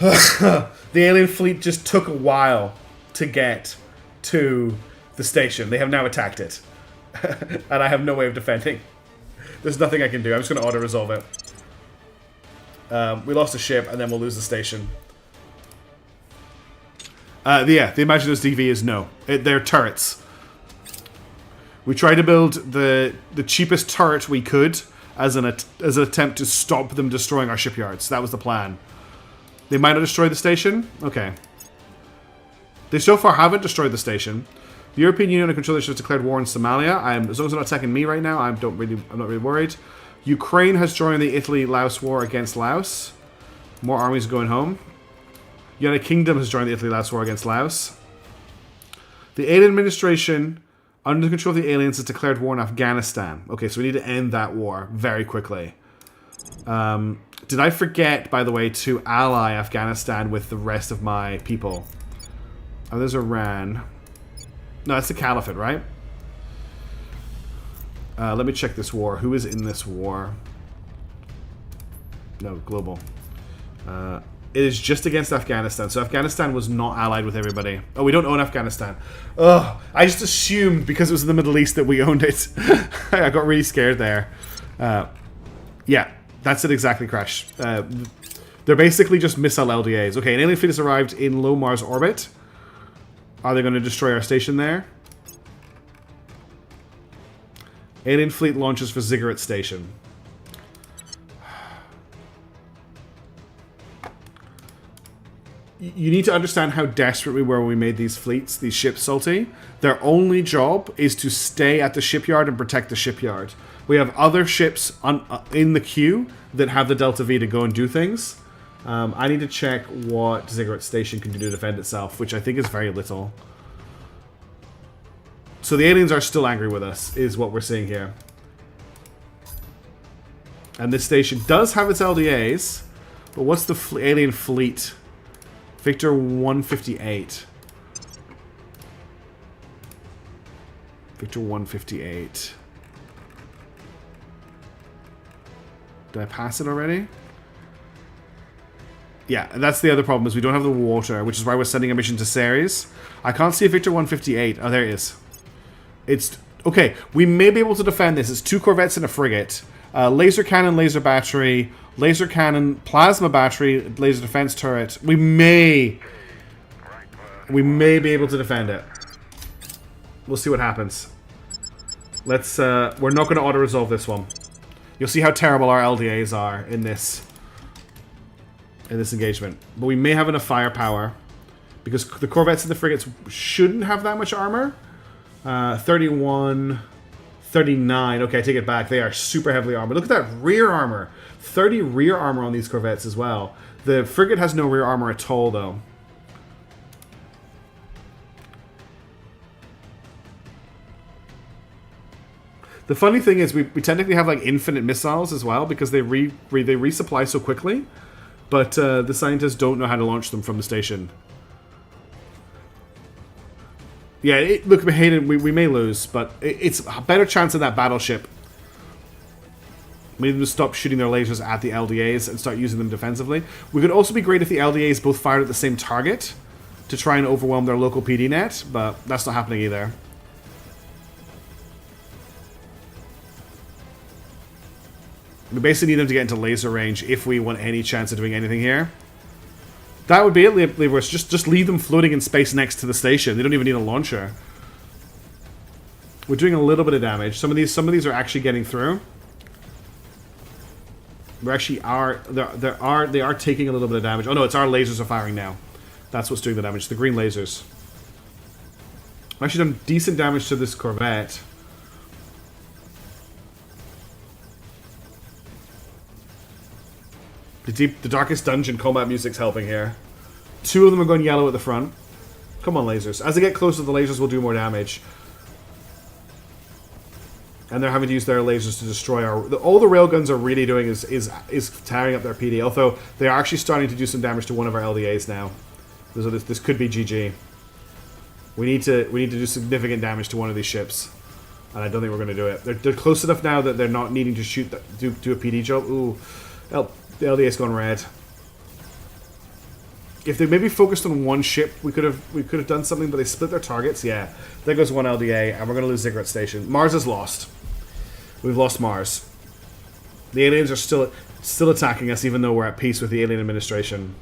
The alien fleet just took a while to get to the station. They have now attacked it. And I have no way of defending. There's nothing I can do. I'm just going to auto-resolve it. We lost a ship, and then we'll lose the station. Yeah, the Maginot's DV is no. They're turrets. We tried to build the cheapest turret we could as an attempt to stop them destroying our shipyards. That was the plan. They might have destroyed the station? Okay. They so far haven't destroyed the station. The European Union and consolidation has declared war on Somalia. As long as they're not attacking me right now, I'm not really worried. Ukraine has joined the Italy-Laos war against Laos. More armies going home. United Kingdom has joined the Italy-Laos war against Laos. The alien administration, under the control of the aliens, has declared war in Afghanistan. Okay, so we need to end that war very quickly. Did I forget, by the way, to ally Afghanistan with the rest of my people? Oh, there's Iran. No, that's the Caliphate, right? Let me check this war. Who is in this war? No, global. It is just against Afghanistan. So Afghanistan was not allied with everybody. Oh, we don't own Afghanistan. Ugh, I just assumed because it was in the Middle East that we owned it. I got really scared there. Yeah, that's it exactly, Crash. They're basically just missile LDAs. Okay, an alien fleet has arrived in low Mars orbit. Are they going to destroy our station there? Alien fleet launches for Ziggurat Station. You need to understand how desperate we were when we made these fleets, these ships, Salty. Their only job is to stay at the shipyard and protect the shipyard. We have other ships in the queue that have the Delta V to go and do things. I need to check what Ziggurat Station can do to defend itself, which I think is very little. So the aliens are still angry with us, is what we're seeing here. And this station does have its LDAs, but what's the alien fleet? Victor 158. Victor 158. Did I pass it already? Yeah, that's the other problem, is we don't have the water, which is why we're sending a mission to Ceres. I can't see a Victor 158. Oh, there it is. It's... Okay, we may be able to defend this. It's 2 corvettes and a frigate. Laser cannon, laser battery, laser cannon, plasma battery, laser defense turret. We may be able to defend it. We'll see what happens. Let's, we're not going to auto-resolve this one. You'll see how terrible our LDAs are in this engagement. But we may have enough firepower, because the corvettes and the frigates shouldn't have that much armor. 31... 39. Okay, I take it back. They are super heavily armored. Look at that rear armor. 30 rear armor on these corvettes as well. The frigate has no rear armor at all, though. The funny thing is, we technically have like infinite missiles as well, because they resupply so quickly. But the scientists don't know how to launch them from the station. Yeah, look, Hayden, we may lose, but it's a better chance of that battleship. We need them to stop shooting their lasers at the LDAs and start using them defensively. We could also be great if the LDAs both fired at the same target to try and overwhelm their local PD net, but that's not happening either. We basically need them to get into laser range if we want any chance of doing anything here. That would be it, Leverus. Just leave them floating in space next to the station. They don't even need a launcher. We're doing a little bit of damage. Some of these are actually getting through. We actually are they are taking a little bit of damage. Oh no, it's our lasers are firing now. That's what's doing the damage. The green lasers. I've actually done decent damage to this corvette. The Darkest Dungeon combat music's helping here. 2 of them are going yellow at the front. Come on, lasers. As they get closer, the lasers will do more damage. And they're having to use their lasers to destroy our... all the railguns are really doing is tearing up their PD. Although, they are actually starting to do some damage to one of our LDAs now. So this could be GG. We need to do significant damage to one of these ships. And I don't think we're going to do it. They're close enough now that they're not needing to shoot do a PD job. Ooh. The LDA's gone red. If they maybe focused on one ship, we could have done something, but they split their targets. Yeah, there goes one LDA, and we're going to lose Ziggurat Station. Mars is lost. We've lost Mars. The aliens are still attacking us, even though we're at peace with the alien administration.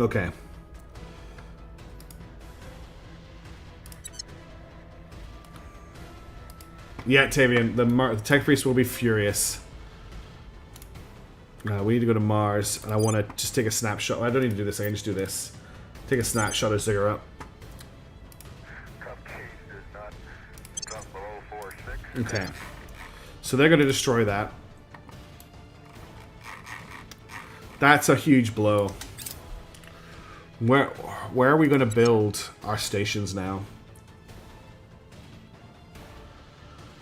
Okay. Yeah, Tavian, the Tech Priest will be furious. We need to go to Mars, and I want to just take a snapshot. I don't need to do this, I can just do this. Take a snapshot of Ziggurat. Okay. So they're going to destroy that. That's a huge blow. Where are we going to build our stations now?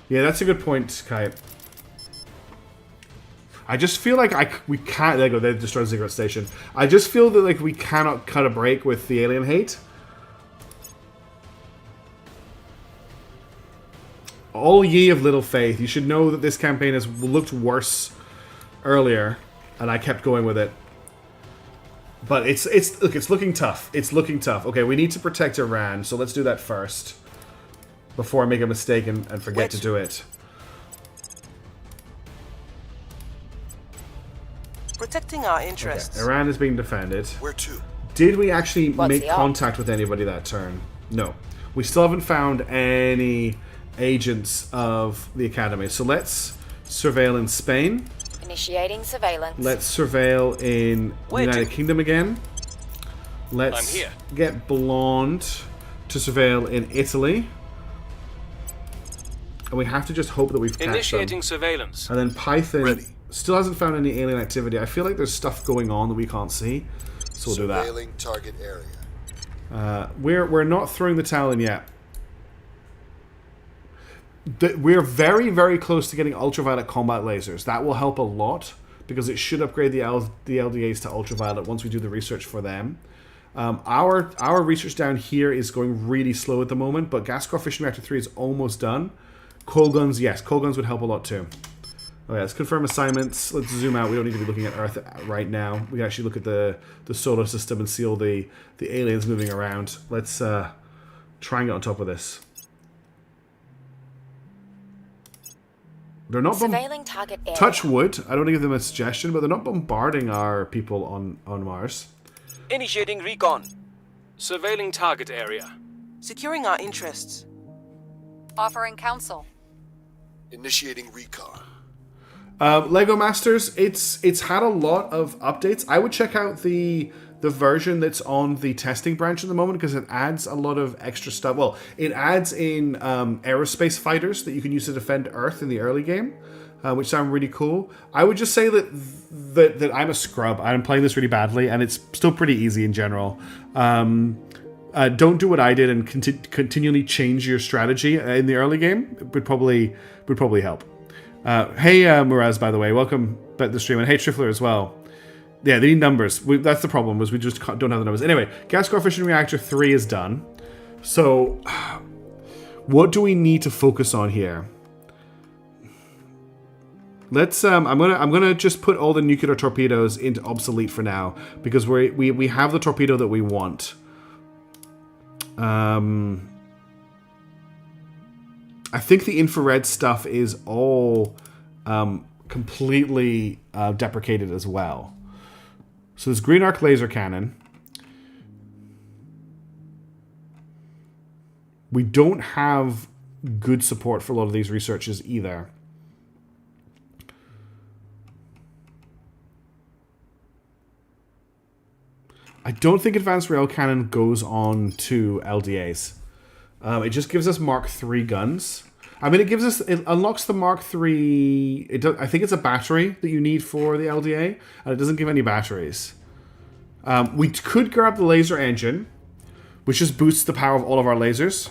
Yeah, that's a good point, Kai. I just feel like we can't... There you go, they destroyed Ziggurat Station. I just feel that like we cannot cut a break with the alien hate. All ye of little faith, you should know that this campaign has looked worse earlier, and I kept going with it. But it's looking tough. It's looking tough. Okay, we need to protect Iran, so let's do that first. Before I make a mistake and forget to do it. Protecting our interests. Okay. Iran is being defended. Where to? Did we actually What's make the op? contact with anybody that turn? No. We still haven't found any agents of the Academy. So let's surveil in Spain. Initiating surveillance. Let's surveil in the United Kingdom again. Let's I'm here. get Blonde to surveil in Italy. And we have to just hope that we've catch them. Initiating surveillance. And then Python Ready. still hasn't found any alien activity. I feel like there's stuff going on that we can't see. So we'll do that. Surveilling target area. We're not throwing the towel in yet. We're very, very close to getting ultraviolet combat lasers. That will help a lot because it should upgrade the LDAs to ultraviolet once we do the research for them. Our research down here is going really slow at the moment, but gas core fission reactor 3 is almost done. Coal guns, yes, coal guns would help a lot too. Okay, let's confirm assignments. Let's zoom out. We don't need to be looking at Earth right now. We can actually look at the solar system and see all the aliens moving around. Let's try and get on top of this. They're not Surveilling target area. touch wood. I don't want to give them a suggestion, but they're not bombarding our people on Mars. Initiating recon. Surveilling target area. Securing our interests. Offering counsel. Initiating recon. Lego Masters, it's had a lot of updates. I would check out the version that's on the testing branch at the moment because it adds a lot of extra stuff. Well, it adds in aerospace fighters that you can use to defend Earth in the early game, which sound really cool. I would just say that I'm a scrub. I'm playing this really badly, and it's still pretty easy in general. Don't do what I did and continually change your strategy in the early game. It would probably help. Hey, Muraz, by the way, welcome back to the stream, and hey, Trifler as well. Yeah, they need numbers. That's the problem, is we just don't have the numbers. Anyway, gas core fission reactor 3 is done. So, what do we need to focus on here? Let's. I'm gonna just put all the nuclear torpedoes into obsolete for now because we have the torpedo that we want. I think the infrared stuff is all completely deprecated as well. So there's green arc laser cannon. We don't have good support for a lot of these researches either. I don't think advanced rail cannon goes on to LDAs. It just gives us Mark III guns. I mean, it unlocks the Mark III. I think it's a battery that you need for the LDA, and it doesn't give any batteries. We could grab the laser engine, which just boosts the power of all of our lasers.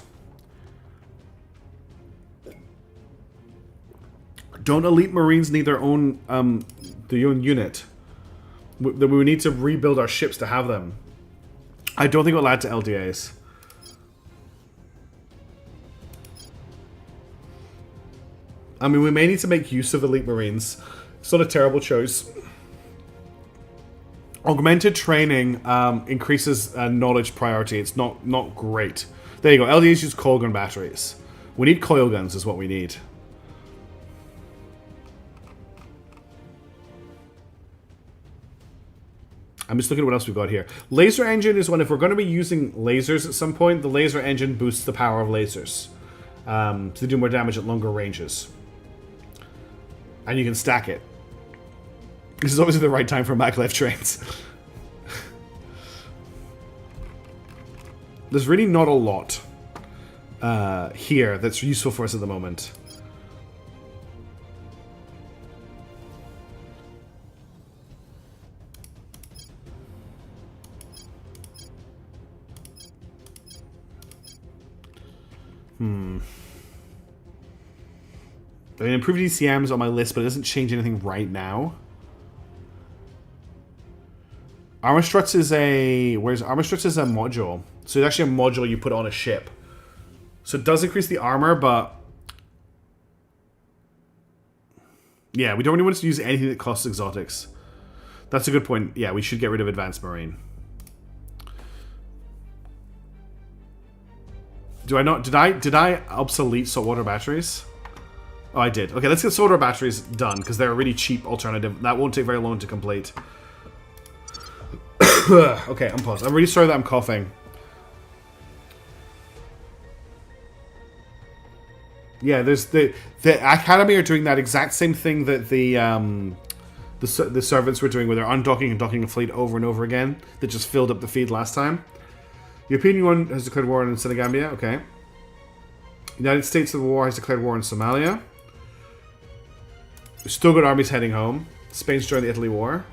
Don't elite Marines need their own unit? We need to rebuild our ships to have them. I don't think it'll add to LDAs. I mean, we may need to make use of elite Marines. It's not a terrible choice. Augmented training increases knowledge priority. It's not great. There you go. LDAs use coil gun batteries. We need coil guns is what we need. I'm just looking at what else we've got here. Laser engine is one, if we're going to be using lasers at some point, the laser engine boosts the power of lasers. To do more damage at longer ranges. And you can stack it. This is obviously the right time for maglev trains. There's really not a lot here that's useful for us at the moment. I mean, improved ECM's on my list, but it doesn't change anything right now. Armor struts is a... Where's armor struts is a module. So it's actually a module you put on a ship. So it does increase the armor, but... Yeah, we don't really want to use anything that costs exotics. That's a good point. Yeah, we should get rid of Advanced Marine. Do I not... Did I obsolete saltwater batteries? Oh, I did. Okay, let's get saltwater batteries done, because they're a really cheap alternative. That won't take very long to complete. Okay, I'm paused. I'm really sorry that I'm coughing. Yeah, there's the Academy are doing that exact same thing that the servants were doing, where they're undocking and docking a fleet over and over again. That just filled up the feed last time. European Union has declared war on Senegambia. Okay. United States of the War has declared war on Somalia. Still got armies heading home. Spain's joined the Italy War.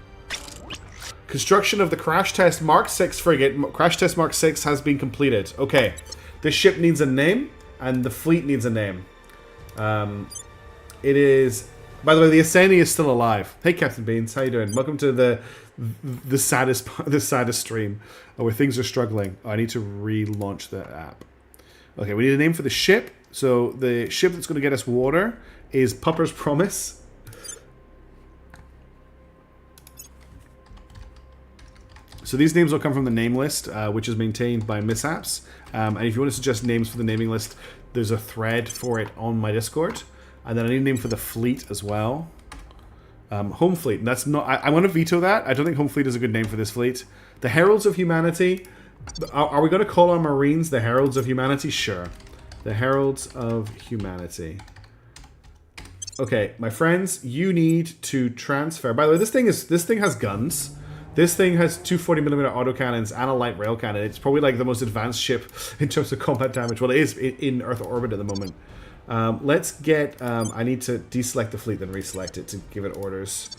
Construction of the Crash Test Mark 6 frigate. Crash Test Mark 6 has been completed. Okay. This ship needs a name, and the fleet needs a name. It is... By the way, the Asani is still alive. Hey, Captain Beans. How you doing? Welcome to the saddest stream. Oh, where things are struggling. Oh, I need to relaunch the app. Okay, we need a name for the ship. So the ship that's going to get us water is Pupper's Promise. So these names will come from the name list, which is maintained by Mishaps. And if you want to suggest names for the naming list, there's a thread for it on my Discord. And then I need a name for the fleet as well. Home Fleet. And that's not... I want to veto that. I don't think Home Fleet is a good name for this fleet. The Heralds of Humanity. Are we going to call our Marines the Heralds of Humanity? Sure. The Heralds of Humanity. Okay, my friends, you need to transfer... By the way, this thing has guns. This thing has 240mm autocannons and a light rail cannon. It's probably like the most advanced ship in terms of combat damage. Well, it is in Earth orbit at the moment. Let's get... I need to deselect the fleet, then reselect it to give it orders.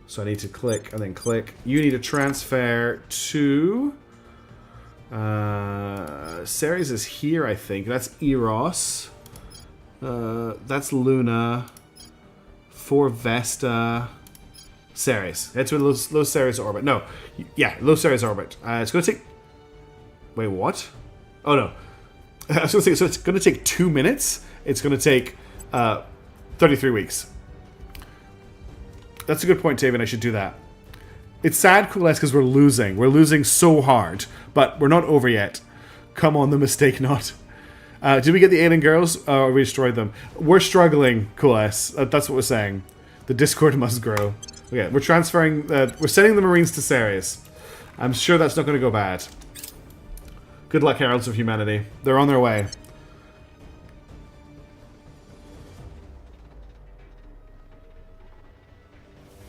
So I need to click and then click. You need to transfer to... Ceres is here, I think. That's Eros. That's Luna. For Vesta... Ceres. That's where low Ceres orbit. No. Yeah, low Ceres orbit. It's going to take... Wait, what? Oh, no. I was going to say, so it's going to take 2 minutes. It's going to take 33 weeks. That's a good point, Taven. I should do that. It's sad, Coolest, because we're losing. We're losing so hard. But we're not over yet. Come on, the mistake not. Did we get the alien girls? Or we destroyed them? We're struggling, Coolest. That's what we're saying. The Discord must grow. Okay, we're transferring... we're sending the Marines to Ceres. I'm sure that's not going to go bad. Good luck, Heralds of Humanity. They're on their way.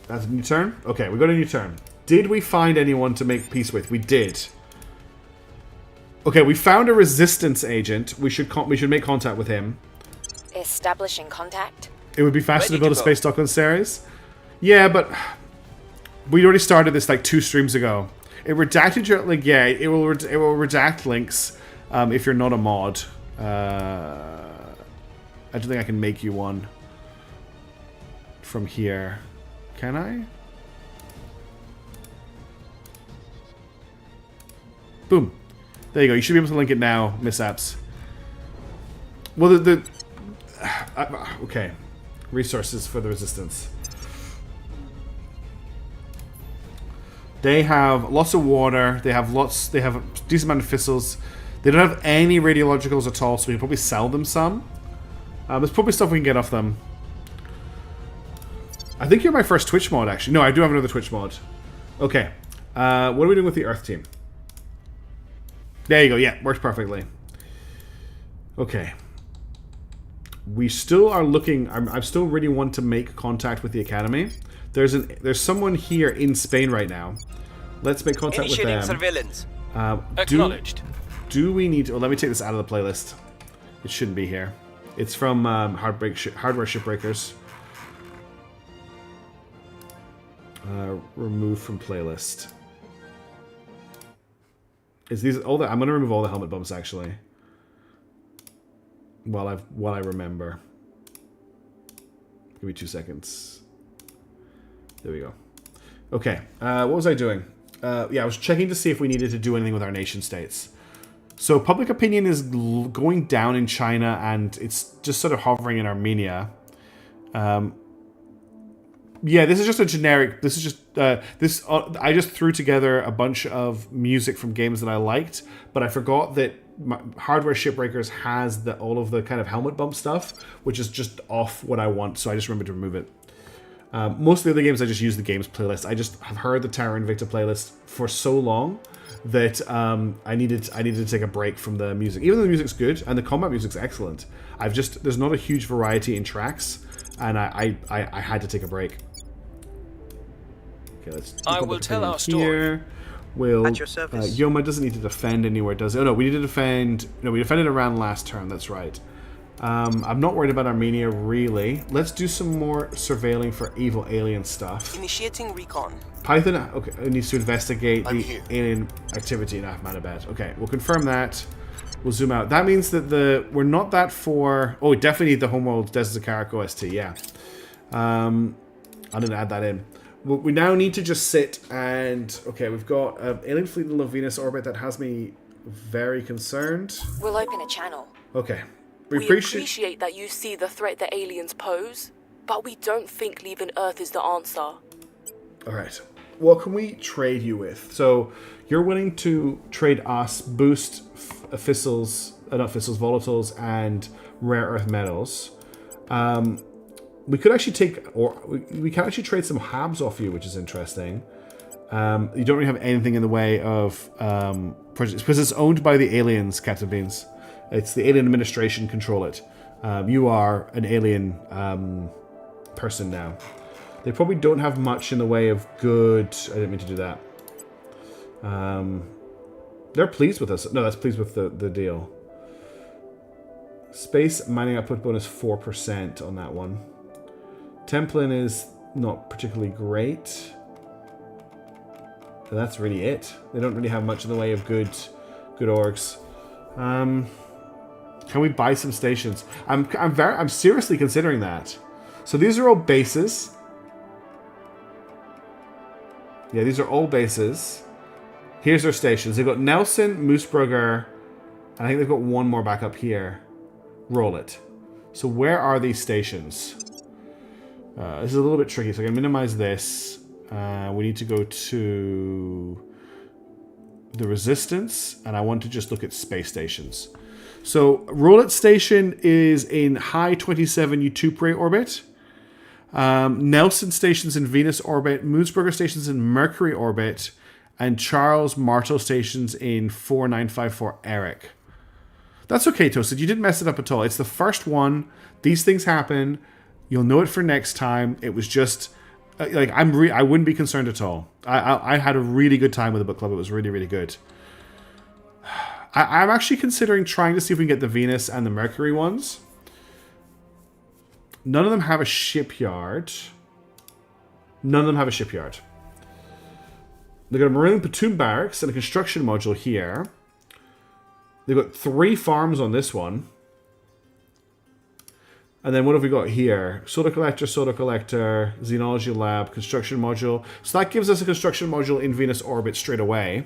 That's a new turn? Okay, we got a new turn. Did we find anyone to make peace with? We did. Okay, we found a resistance agent. We should make contact with him. Establishing contact. It would be faster to build a space dock on Ceres. Yeah, but we already started this like 2 streams ago. It redacted your like it will redact links if you're not a mod. I don't think I can make you one from here. Can I? Boom. There you go. You should be able to link it now, Mishaps. Well, okay. Resources for the resistance. They have lots of water. They have a decent amount of missiles. They don't have any radiologicals at all, so we can probably sell them some. There's probably stuff we can get off them. I think you're my first Twitch mod, actually. No, I do have another Twitch mod. Okay. What are we doing with the Earth team? There you go. Yeah, works perfectly. Okay. We still are looking... I still really want to make contact with the Academy. There's someone here in Spain right now. Let's make contact with them. Surveillance. Acknowledged. Do we need to... Oh, let me take this out of the playlist. It shouldn't be here. It's from Hardware Shipbreakers. Remove from playlist. Is these all the... I'm gonna remove all the helmet bumps actually. While I remember. Give me 2 seconds. There we go. Okay. What was I doing? Yeah, I was checking to see if we needed to do anything with our nation states. So public opinion is going down in China, and it's just sort of hovering in Armenia. Yeah, this is just a generic... This is just... I just threw together a bunch of music from games that I liked, but I forgot that Hardware Shipbreakers has all of the kind of helmet bump stuff, which is just off what I want, so I just remembered to remove it. Most of the other games, I just use the games playlist. I just have heard the Terra Invicta playlist for so long that I needed to take a break from the music. Even though the music's good and the combat music's excellent, there's not a huge variety in tracks, and I had to take a break. Okay, let's. I will tell our story. Here. We'll. At your service. Yoma doesn't need to defend anywhere, does it? Oh no, we need to defend. No, we defended around last turn. That's right. I'm not worried about Armenia really. Let's do some more surveilling for evil alien stuff. Initiating recon. Python needs to investigate I'm the here. alien activity in Ahmadabad. Okay, we'll confirm that. We'll zoom out. That means that we're not that for. Oh, we definitely need the homeworld Desert Karak OST. Yeah, I didn't add that in. We now need to just sit and okay. We've got an alien fleet in the Venus orbit that has me very concerned. We'll open a channel. Okay, We appreciate that you see the threat the aliens pose, but we don't think leaving Earth is the answer. All right. What can we trade you with? So you're willing to trade us boost volatiles and rare earth metals. We could actually we can actually trade some habs off you, which is interesting. You don't really have anything in the way of projects because it's owned by the aliens, Captain Beans. It's the alien administration control it. You are an alien person now. They probably don't have much in the way of good. I didn't mean to do that. They're pleased with us. No, that's pleased with the deal. Space mining output bonus 4% on that one. Templin is not particularly great. But that's really it. They don't really have much in the way of good orgs. Can we buy some stations? I'm seriously considering that. So these are all bases. Yeah, these are all bases. Here's their stations. They've got Nelson, Moosebrugger, and I think they've got one more back up here. Roll it. So where are these stations? This is a little bit tricky, so I can minimize this. We need to go to the Resistance, and I want to just look at space stations. So Roll It Station is in high 27 Utupre orbit. Nelson Station's in Venus orbit. Moonsburger Station's in Mercury orbit. And Charles Martel Station's in 4954 Eric. That's okay, Toasted. You didn't mess it up at all. It's the first one. These things happen. You'll know it for next time. It was just like I wouldn't be concerned at all. I had a really good time with the book club. It was really, really good. I'm actually considering trying to see if we can get the Venus and the Mercury ones. None of them have a shipyard. None of them have a shipyard. They've got a Maroon Platoon Barracks and a construction module here. They've got 3 farms on this one. And then what have we got here? Soda Collector, Xenology Lab, Construction Module. So that gives us a construction module in Venus orbit straight away.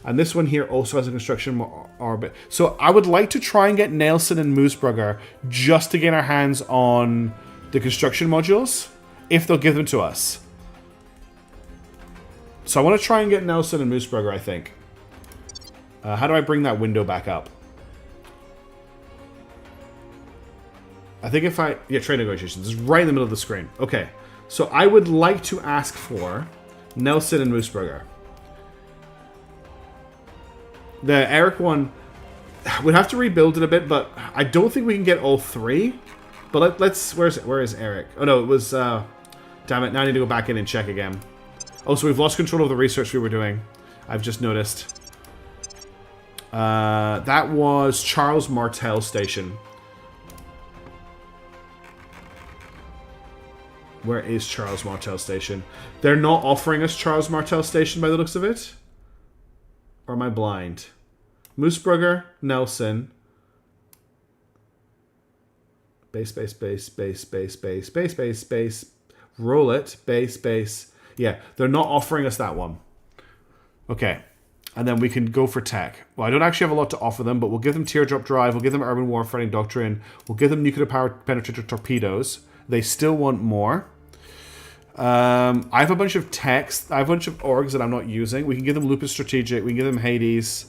And this one here also has a construction orbit. So I would like to try and get Nelson and Moosebrugger just to get our hands on the construction modules, if they'll give them to us. So I want to try and get Nelson and Moosebrugger, I think. How do I bring that window back up? I think if I... Yeah, trade negotiations. It's right in the middle of the screen. Okay. So I would like to ask for Nelson and Moosebrugger. The Eric one, we'd have to rebuild it a bit, but I don't think we can get all 3. But let's... Where is Eric? Oh, no, it was... damn it, now I need to go back in and check again. Oh, so we've lost control of the research we were doing. I've just noticed. That was Charles Martel Station. Where is Charles Martel Station? They're not offering us Charles Martel Station by the looks of it. Or am I blind? Moosebrugger, Nelson. Base. Roll it. Base. Yeah, they're not offering us that one. Okay. And then we can go for tech. Well, I don't actually have a lot to offer them, but we'll give them Teardrop Drive, we'll give them Urban Warfare Doctrine, we'll give them Nuclear Power Penetrator Torpedoes. They still want more. I have a bunch of techs. I have a bunch of orgs that I'm not using. We can give them Lupus Strategic. We can give them Hades.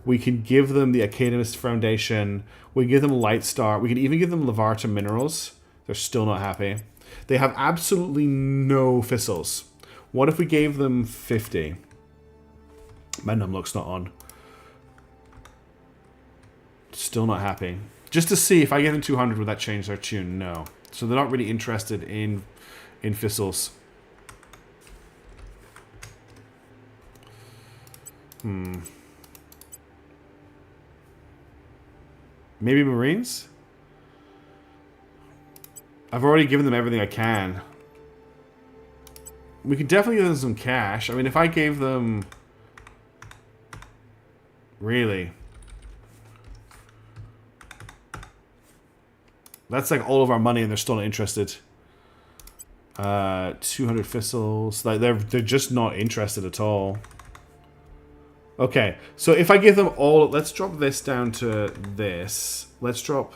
We can give them the Academist Foundation. We can give them Lightstar. We can even give them Levarta Minerals. They're still not happy. They have absolutely no fissils. What if we gave them 50? My numlock's not on. Still not happy. Just to see if I get them 200, would that change their tune? No. So they're not really interested in Thistles. Maybe Marines? I've already given them everything I can. We could definitely give them some cash. I mean, if I gave them... Really? That's like all of our money and they're still not interested. 200 Thistles. Like, they're just not interested at all. Okay, so if I give them all... Let's drop this down to this. Let's drop...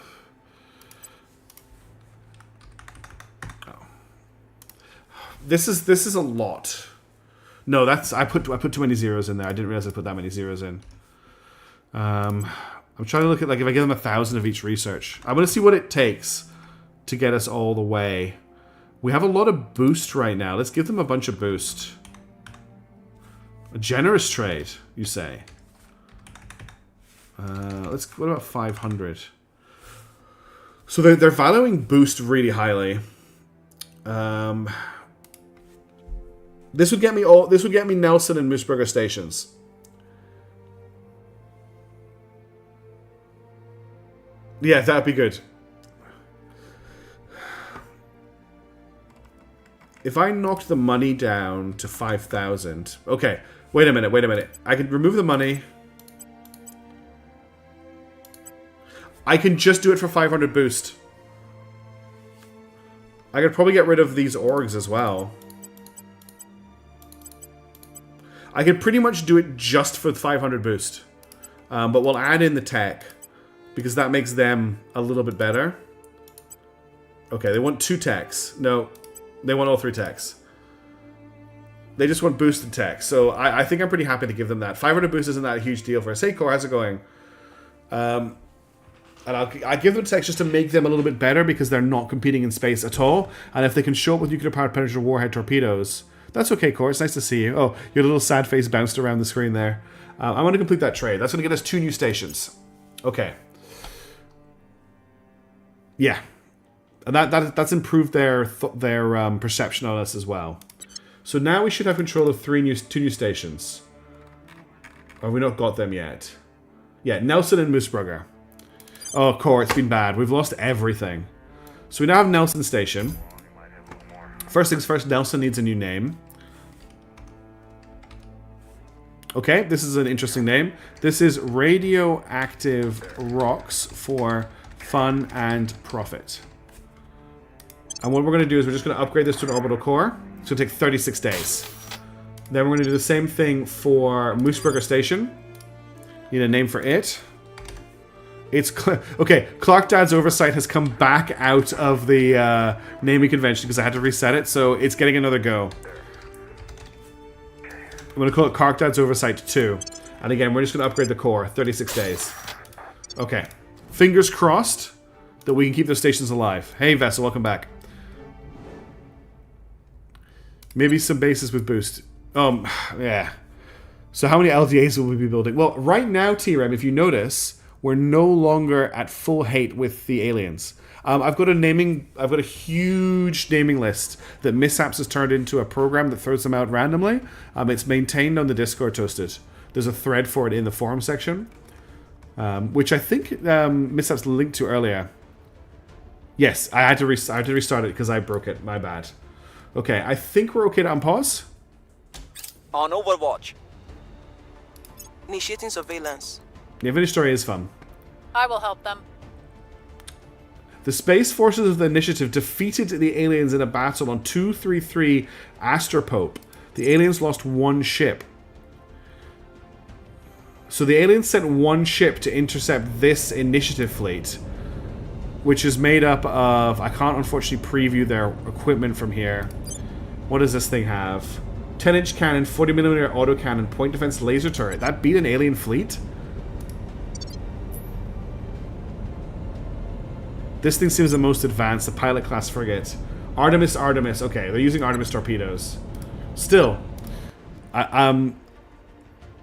This is a lot. No, that's I put too many zeros in there. I didn't realize I put that many zeros in. I'm trying to look at, like, if I give them 1,000 of each research. I want to see what it takes to get us all the way. We have a lot of boost right now. Let's give them a bunch of boost. A generous trade, you say? What about 500? So they're valuing boost really highly. This would get me Nelson and Moosburger stations. Yeah, that'd be good. If I knocked the money down to 5,000... Okay, wait a minute. I can remove the money. I can just do it for 500 boost. I could probably get rid of these orgs as well. I could pretty much do it just for 500 boost. But we'll add in the tech. Because that makes them a little bit better. Okay, they want 2 techs. No, they want all 3 techs. They just want boosted tech. So I think I'm pretty happy to give them that. 500 boost isn't that a huge deal for us. Hey, Core, how's it going? And I give them techs just to make them a little bit better because they're not competing in space at all. And if they can show up with nuclear-powered penetrator warhead torpedoes... That's okay, Core. It's nice to see you. Oh, your little sad face bounced around the screen there. I want to complete that trade. That's going to get us 2 new stations. Okay. Yeah. And that's improved their perception on us as well. So now we should have control of 2 new stations. Or have we not got them yet? Yeah, Nelson and Moosburger. Oh, Core, it's been bad. We've lost everything. So we now have Nelson Station. First things first, Nelson needs a new name. Okay, this is an interesting name. This is Radioactive Rocks for Fun and Profit. And what we're going to do is we're just going to upgrade this to an orbital core. It's going to take 36 days. Then we're going to do the same thing for Moosburger Station. Need a name for it. It's okay. Clark Dad's Oversight has come back out of the naming convention because I had to reset it, so it's getting another go. I'm going to call it Clark Dad's Oversight 2. And again, we're just going to upgrade the core. 36 days. Okay. Fingers crossed that we can keep those stations alive. Hey, Vessel, welcome back. Maybe some bases with boost. Yeah. So how many LDAs will we be building? Well, right now, T-Rem, if you notice... We're no longer at full hate with the aliens. I've got a huge naming list that Mishaps has turned into a program that throws them out randomly. It's maintained on the Discord Toasted. There's a thread for it in the forum section, which I think Mishaps linked to earlier. Yes, I had to restart it because I broke it. My bad. Okay, I think we're okay to unpause. On Overwatch. Initiating surveillance. The Infinity Story is fun. I will help them. The Space Forces of the Initiative defeated the aliens in a battle on 233 Astropope. The aliens lost 1 ship. So the aliens sent 1 ship to intercept this Initiative fleet, which is made up of... I can't unfortunately preview their equipment from here. What does this thing have? 10-inch cannon, 40mm autocannon, point defense laser turret. That beat an alien fleet? This thing seems the most advanced, the pilot class frigate. Artemis. Okay, they're using Artemis torpedoes. Still,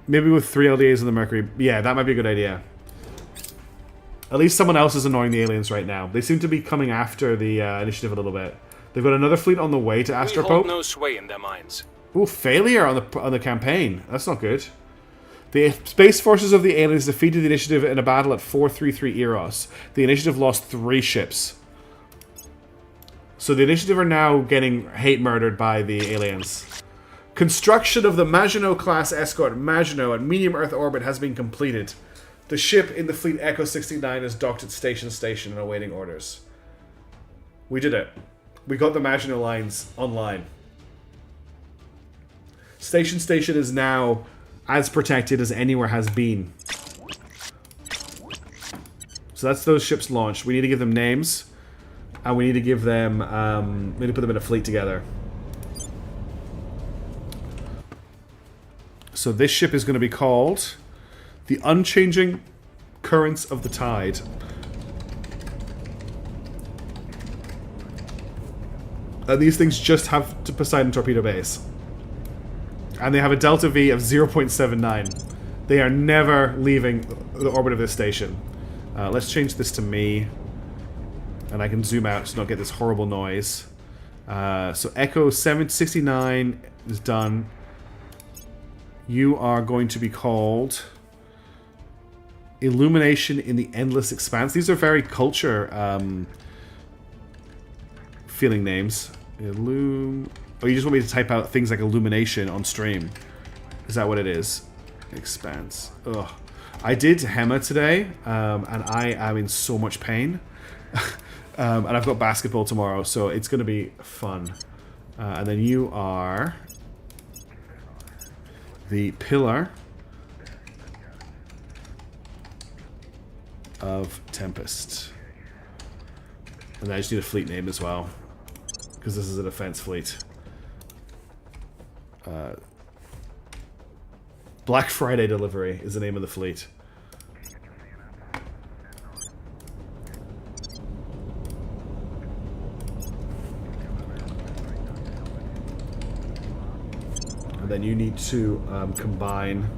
Maybe with 3 LDAs on the Mercury. Yeah, that might be a good idea. At least someone else is annoying the aliens right now. They seem to be coming after the initiative a little bit. They've got another fleet on the way to We hold Astropope. no sway in their minds. Ooh, failure on the campaign. That's not good. The space forces of the aliens defeated the initiative in a battle at 433 Eros. The initiative lost 3 ships. So the initiative are now getting hate murdered by the aliens. Construction of the Maginot class escort Maginot at medium Earth orbit has been completed. The ship in the fleet Echo 69 is docked at Station and awaiting orders. We did it. We got the Maginot lines online. Station is now as protected as anywhere has been. So that's those ships launched. We need to give them names. And we need to give them... we need to put them in a fleet together. So this ship is going to be called the Unchanging Currents of the Tide. And these things just have to Poseidon torpedo base. And they have a delta V of 0.79. They are never leaving the orbit of this station. Let's change this to me. And I can zoom out to not get this horrible noise. So Echo 769 is done. You are going to be called Illumination in the Endless Expanse. These are very culture feeling names. Oh, you just want me to type out things like illumination on stream. Is that what it is? Expanse. Ugh. I did Hema today, and I am in so much pain. And I've got basketball tomorrow, so it's going to be fun. And then you are the Pillar of Tempest. And I just need a fleet name as well, because this is a defense fleet. Black Friday Delivery is the name of the fleet. And then you need to combine.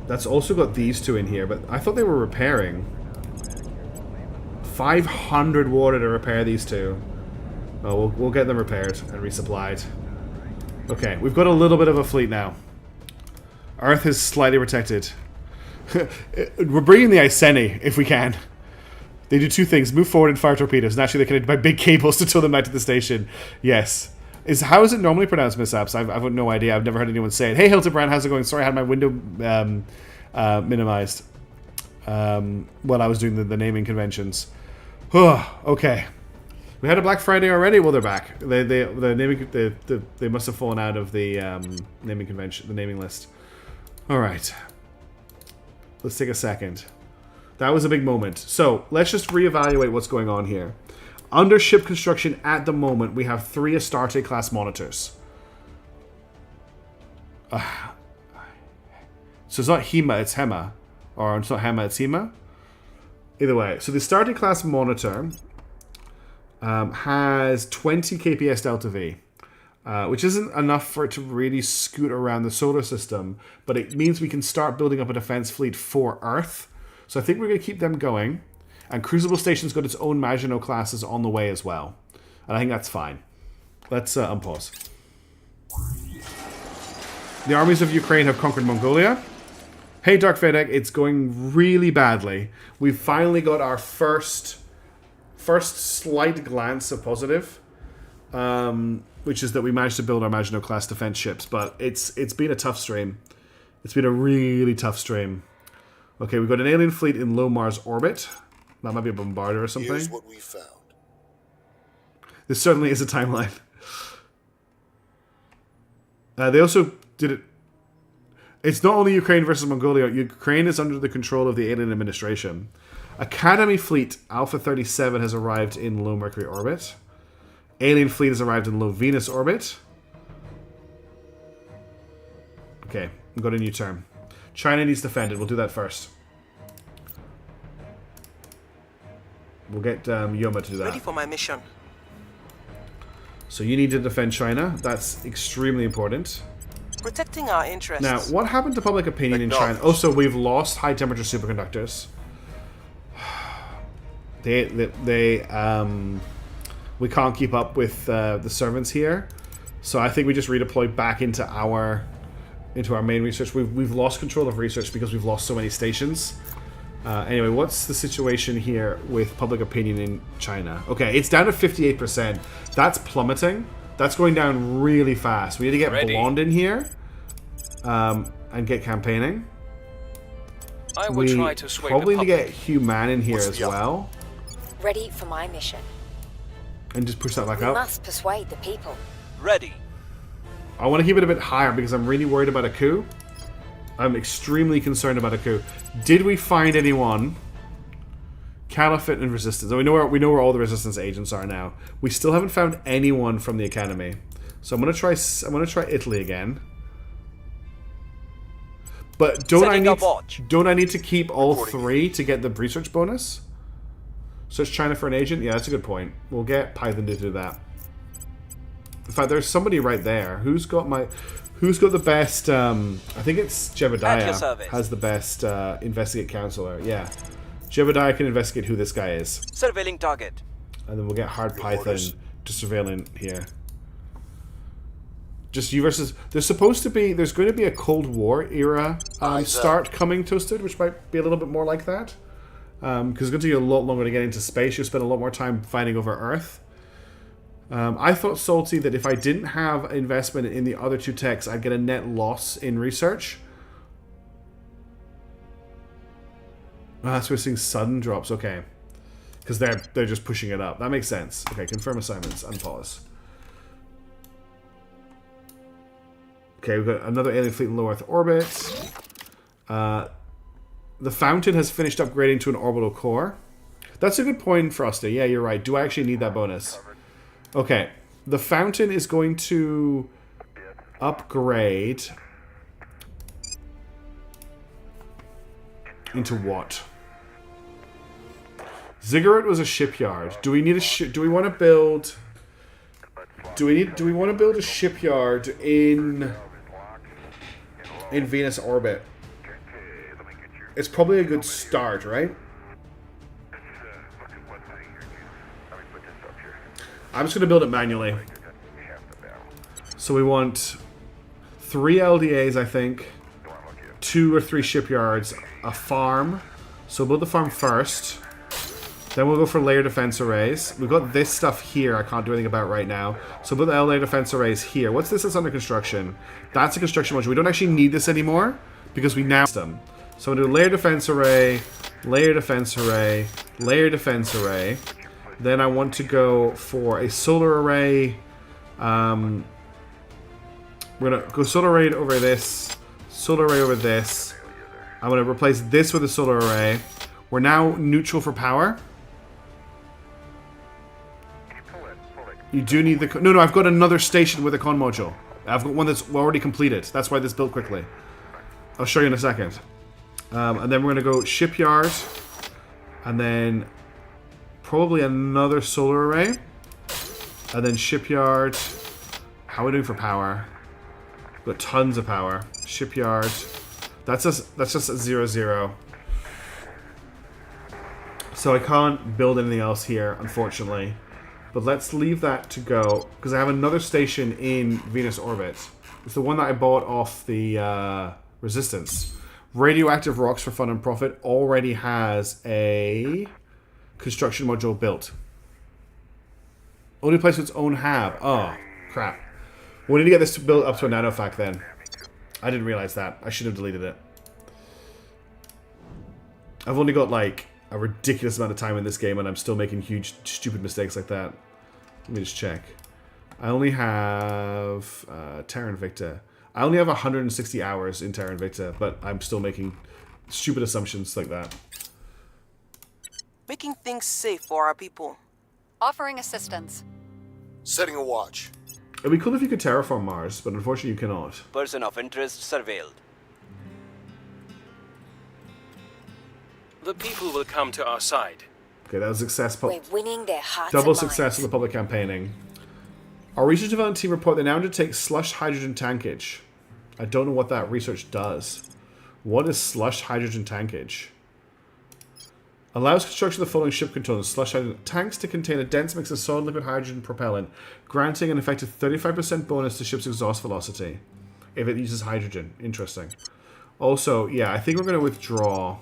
That's also got these two in here, but I thought they were repairing. 500 water to repair these two. Oh, we'll get them repaired and resupplied. Okay, we've got a little bit of a fleet now. Earth is slightly protected. We're bringing the Iceni, if we can. They do 2 things. Move forward and fire torpedoes. Naturally, they're connected by big cables to tow them back to the station. Yes. How is it normally pronounced, Mishaps? I've got no idea. I've never heard anyone say it. Hey, Hildebrand, how's it going? Sorry, I had my window minimized while I was doing the naming conventions. Okay. We had a Black Friday already. Well, they're back. They must have fallen out of the naming convention, the naming list. All right. Let's take a second. That was a big moment. So let's just reevaluate what's going on here. Under ship construction at the moment, we have 3 Astarte class monitors. So it's not Hema, it's Hema. Or it's not Hema, it's Hema. Either way. So the Astarte class monitor has 20 kps delta V. Which isn't enough for it to really scoot around the solar system. But it means we can start building up a defense fleet for Earth. So I think we're going to keep them going. And Crucible Station's got its own Maginot classes on the way as well. And I think that's fine. Let's unpause. The armies of Ukraine have conquered Mongolia. Hey, Dark Fedek, it's going really badly. We've finally got our first slight glance of positive. Which is that we managed to build our Maginot class defense ships. But it's been a tough stream. It's been a really tough stream. Okay, we've got an alien fleet in low Mars orbit. That might be a bombarder or something. Here's what we found. This certainly is a timeline. They also did it. It's not only Ukraine versus Mongolia. Ukraine is under the control of the alien administration. Academy fleet Alpha 37 has arrived in low Mercury orbit. Alien fleet has arrived in low Venus orbit. Okay, we've got a new term. China needs defended. We'll do that first. We'll get Yoma to do that. Ready for my mission. So you need to defend China. That's extremely important. Protecting our interests. Now, what happened to public opinion in China? Oh, so we've lost high temperature superconductors. We can't keep up with the servants here, so I think we just redeploy back into our main research. We've lost control of research because we've lost so many stations. Anyway, what's the situation here with public opinion in China? Okay, it's down to 58%. That's plummeting. That's going down really fast. We need to get Blonde in here and get campaigning. I will try to sway probably the need to public. get Human in here as well. Ready for my mission. And just push that back We up. must persuade the people. Ready. I want to keep it a bit higher because I'm really worried about a coup. I'm extremely concerned about a coup. Did we find anyone? Caliphate and Resistance. Oh, we know where all the Resistance agents are now. We still haven't found anyone from the Academy. So I'm gonna try Italy again. But don't I need to keep all three to get the research bonus? Search China for an agent? Yeah, that's a good point. We'll get Python to do that. In fact, there's somebody right there. Who's got the best, I think it's Jebediah has the best investigate counselor. Yeah. Jebediah can investigate who this guy is. Surveilling target. And then we'll get Hard Python to surveilling here. Just you versus... There's going to be a Cold War era start coming, Toasted, which might be a little bit more like that. Because it's going to take you a lot longer to get into space. You'll spend a lot more time fighting over Earth. I thought, Salty, that if I didn't have investment in the other two techs, I'd get a net loss in research. So we're seeing sudden drops. Okay. Because they're just pushing it up. That makes sense. Okay, confirm assignments. Unpause. Okay, we've got another alien fleet in low Earth orbit. The Fountain has finished upgrading to an orbital core. That's a good point, Frosty. Yeah, you're right. Do I actually need that bonus? Okay. The Fountain is going to upgrade into what? Ziggurat was a shipyard. Do we need a do we want to build a shipyard in Venus orbit? It's probably a good start, right? I'm just going to build it manually. So we want 3 LDAs, I think, 2 or 3 shipyards, a farm. So we'll build the farm first. Then we'll go for layer defense arrays. We've got this stuff here I can't do anything about right now. So we'll build the layer defense arrays here. What's this that's under construction? That's a construction module. We don't actually need this anymore because we now them. So I'm going to do layer defense array, layer defense array, layer defense array. Then I want to go for a solar array. We're going to go solar array over this, solar array over this. I'm going to replace this with a solar array. We're now neutral for power. You do need the... No, I've got another station with a con module. I've got one that's already completed. That's why this built quickly. I'll show you in a second. And then we're going to go shipyard. And then probably another solar array. And then shipyard. How are we doing for power? We've got tons of power. Shipyard. That's just a 0-0. So I can't build anything else here, unfortunately. But let's leave that to go, because I have another station in Venus orbit. It's the one that I bought off the Resistance. Radioactive Rocks for Fun and Profit already has a construction module built. Only place its own hab. Oh, crap. We need to get this built up to a nanofac then. I didn't realize that. I should have deleted it. I've only got like a ridiculous amount of time in this game and I'm still making huge, stupid mistakes like that. Let me just check. I only have Terra Invicta. I only have 160 hours in Terra Invicta, but I'm still making stupid assumptions like that. Making things safe for our people. Offering assistance. Setting a watch. It'd be cool if you could terraform Mars, but unfortunately you cannot. Person of interest surveilled. The people will come to our side. Okay, that was success. We're winning their hearts Double and success minds. of the public campaigning. Our research development team report they now undertake slush hydrogen tankage. I don't know what that research does. What is slush hydrogen tankage? Allows construction of the following ship components. Slush hydrogen tanks to contain a dense mix of solid liquid hydrogen propellant, granting an effective 35% bonus to ship's exhaust velocity if it uses hydrogen. Interesting. Also, yeah, I think we're going to withdraw.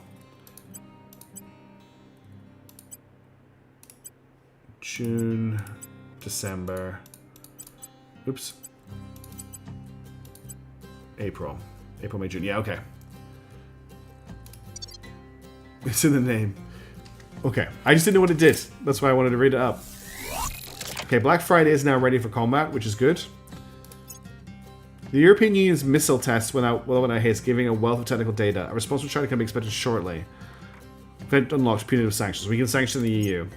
June, December. Oops. April, May, June. Yeah, okay. It's in the name. Okay, I just didn't know what it did. That's why I wanted to read it up. Okay, Black Friday is now ready for combat, which is good. The European Union's missile tests went out hits, giving a wealth of technical data. A response from China can be expected shortly. Event unlocks punitive sanctions. We can sanction the EU.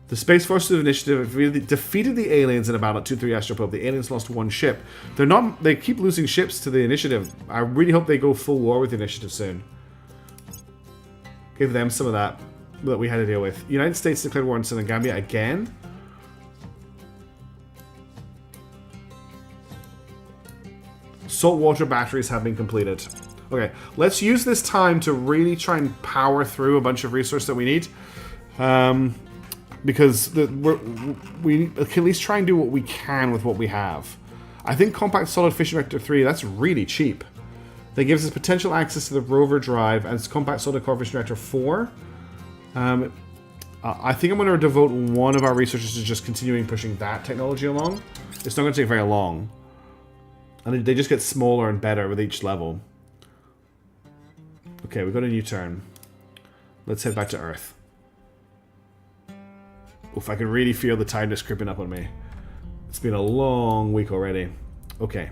The Space Forces Initiative defeated the aliens in a battle at 2-3 Astroprobe. The aliens lost one ship. They keep losing ships to the Initiative. I really hope they go full war with the Initiative soon. Give them some of that we had to deal with. United States declared war on Senegambia again. Saltwater batteries have been completed. Okay, let's use this time to really try and power through a bunch of resources that we need. Because we can at least try and do what we can with what we have. I think Compact Solid Fission Reactor 3, that's really cheap. That gives us potential access to the rover drive, and it's Compact Solid Core Fission Reactor 4. I think I'm going to devote one of our researchers to just continuing pushing that technology along. It's not going to take very long. And they just get smaller and better with each level. Okay, we've got a new turn. Let's head back to Earth. Oof, I can really feel the tiredness creeping up on me. It's been a long week already. Okay.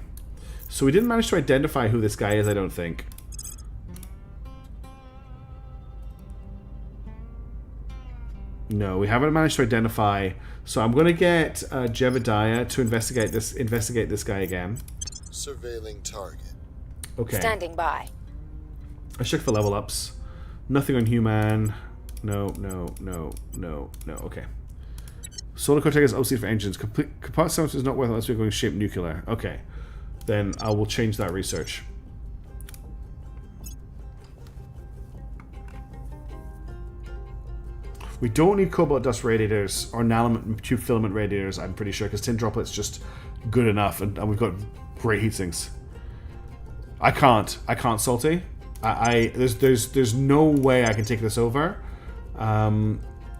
So we didn't manage to identify who this guy is, I don't think. No, we haven't managed to identify. So I'm going to get Jebediah to investigate this guy again. Surveilling target. Okay. Standing by. I checked for level ups. Nothing on human. No. Okay. Solar Cortex is obsolete for engines. Composite science is not worth unless we're going shape nuclear. Okay. Then I will change that research. We don't need cobalt dust radiators or nanomet tube filament radiators, I'm pretty sure, because tin droplet's just good enough, and we've got great heat sinks. I can't, Salty. There's no way I can take this over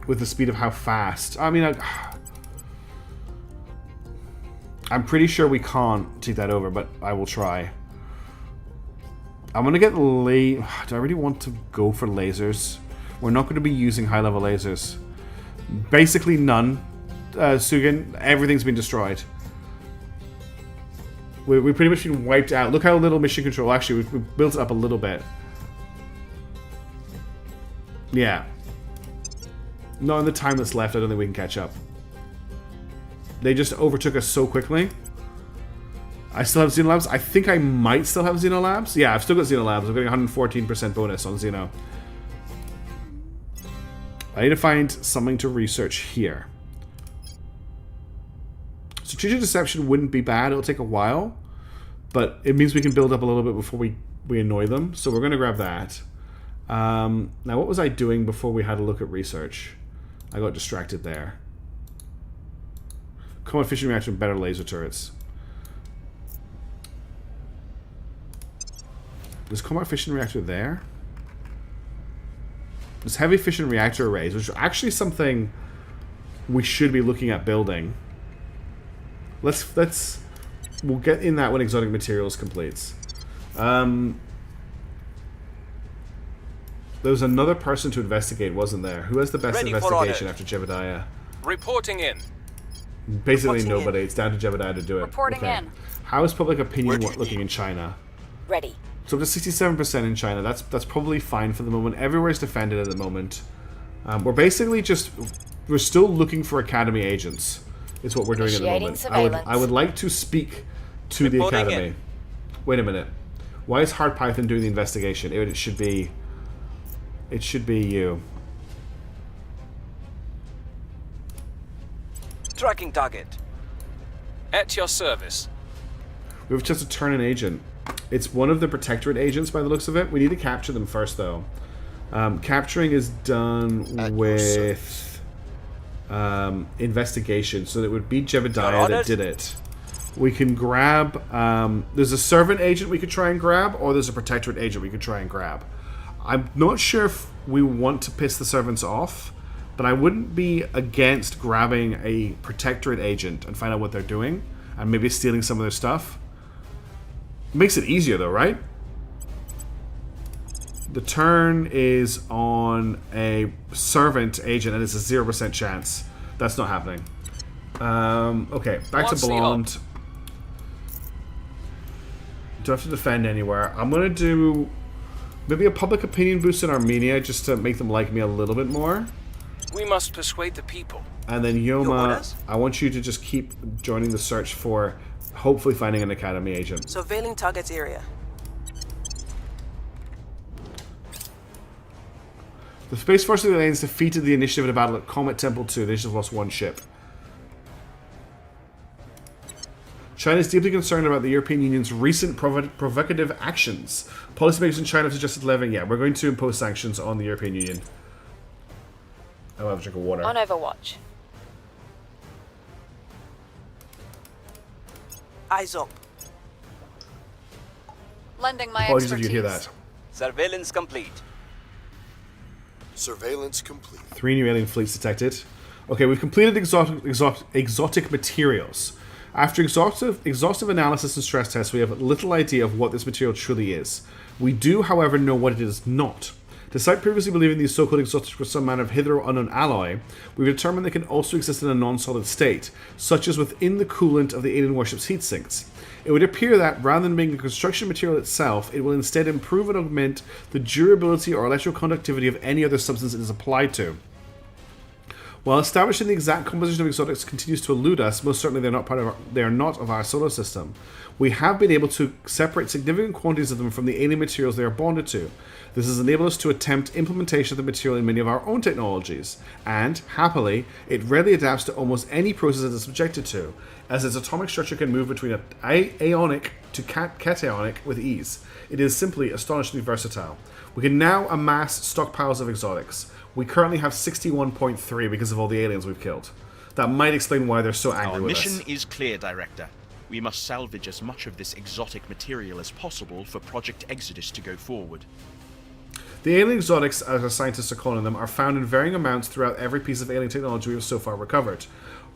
with the speed of how fast. I mean, I'm pretty sure we can't take that over, but I will try. I'm gonna get Do I really want to go for lasers? We're not going to be using high-level lasers. Basically none. Sugin, everything's been destroyed. We've pretty much been wiped out. Look how little mission control. Actually, we've built it up a little bit. Yeah. Not in the time that's left, I don't think we can catch up. They just overtook us so quickly. I still have Xenolabs. I think I might still have Xenolabs. Yeah, I've still got Xenolabs. I'm getting 114% bonus on Xeno. I need to find something to research here. Strategic deception wouldn't be bad. It'll take a while, but it means we can build up a little bit before we annoy them. So we're going to grab that. Now, what was I doing before we had a look at research? I got distracted there. Combat fission reactor and better laser turrets. Is combat fission reactor there? There's heavy fission reactor arrays, which are actually something we should be looking at building. We'll get in that when exotic materials completes. There was another person to investigate, wasn't there? Who has the best investigation after Jebediah? Reporting in. Basically nobody. It's down to Jebediah to do it. Reporting in. How is public opinion looking in China? Ready. So up to 67% in China. That's probably fine for the moment. Everywhere's defended at the moment. We're basically we're still looking for academy agents. Is what we're doing at the moment. I would like to speak to the academy. Wait a minute. Why is Hard Python doing the investigation? It should be you. Tracking target. At your service. We have a chance to turn an agent. It's one of the Protectorate agents by the looks of it. We need to capture them first, though. Capturing is done with investigation, so it would be Jebediah that did it. We can grab... there's a servant agent we could try and grab, or there's a Protectorate agent we could try and grab. I'm not sure if we want to piss the servants off, but I wouldn't be against grabbing a Protectorate agent and find out what they're doing, and maybe stealing some of their stuff. Makes it easier, though, right? The turn is on a servant agent, and it's a 0% chance. That's not happening. Okay, back to Blonde. Don't have to defend anywhere. I'm going to do maybe a public opinion boost in Armenia just to make them like me a little bit more. We must persuade the people. And then Yoma, I want you to just keep joining the search for hopefully finding an Academy agent. Surveilling target's area. The Space Force of the Aliens defeated the Initiative in a battle at Comet Temple 2. They just lost one ship. China is deeply concerned about the European Union's recent provocative actions. Policymakers in China have suggested levying. Yeah, we're going to impose sanctions on the European Union. I'll have a drink of water. On Overwatch. Eyes up. Lending my Apologies expertise. if you hear that. Surveillance complete. Surveillance complete. 3 new alien fleets detected. Okay, we've completed exotic materials. After exhaustive analysis and stress tests, we have little idea of what this material truly is. We do, however, know what it is not. Despite previously believing these so-called exotics were some manner of hitherto unknown alloy, we've determined they can also exist in a non-solid state, such as within the coolant of the alien warship's heat sinks. It would appear that, rather than being a construction material itself, it will instead improve and augment the durability or electroconductivity of any other substance it is applied to. While establishing the exact composition of exotics continues to elude us, most certainly they are not of our solar system. We have been able to separate significant quantities of them from the alien materials they are bonded to. This has enabled us to attempt implementation of the material in many of our own technologies, and, happily, it readily adapts to almost any process it is subjected to, as its atomic structure can move between aonic to cationic with ease. It is simply astonishingly versatile. We can now amass stockpiles of exotics. We currently have 61.3 because of all the aliens we've killed. That might explain why they're so angry with us. Our mission is clear, Director. We must salvage as much of this exotic material as possible for Project Exodus to go forward. The alien exotics, as our scientists are calling them, are found in varying amounts throughout every piece of alien technology we have so far recovered.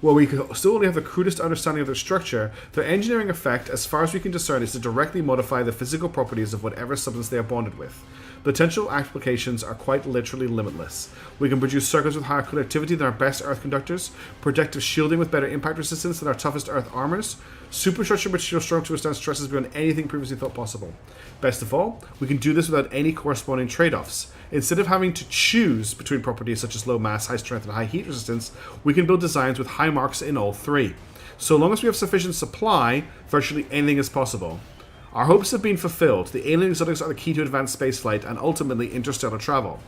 While we still only have the crudest understanding of their structure, their engineering effect, as far as we can discern, is to directly modify the physical properties of whatever substance they are bonded with. Potential applications are quite literally limitless. We can produce circuits with higher conductivity than our best Earth conductors, protective shielding with better impact resistance than our toughest Earth armors, superstructure material strong to withstand stresses beyond anything previously thought possible. Best of all, we can do this without any corresponding trade-offs. Instead of having to choose between properties such as low mass, high strength, and high heat resistance, we can build designs with high marks in all three. So long as we have sufficient supply, virtually anything is possible. Our hopes have been fulfilled. The alien exotics are the key to advanced spaceflight and ultimately interstellar travel.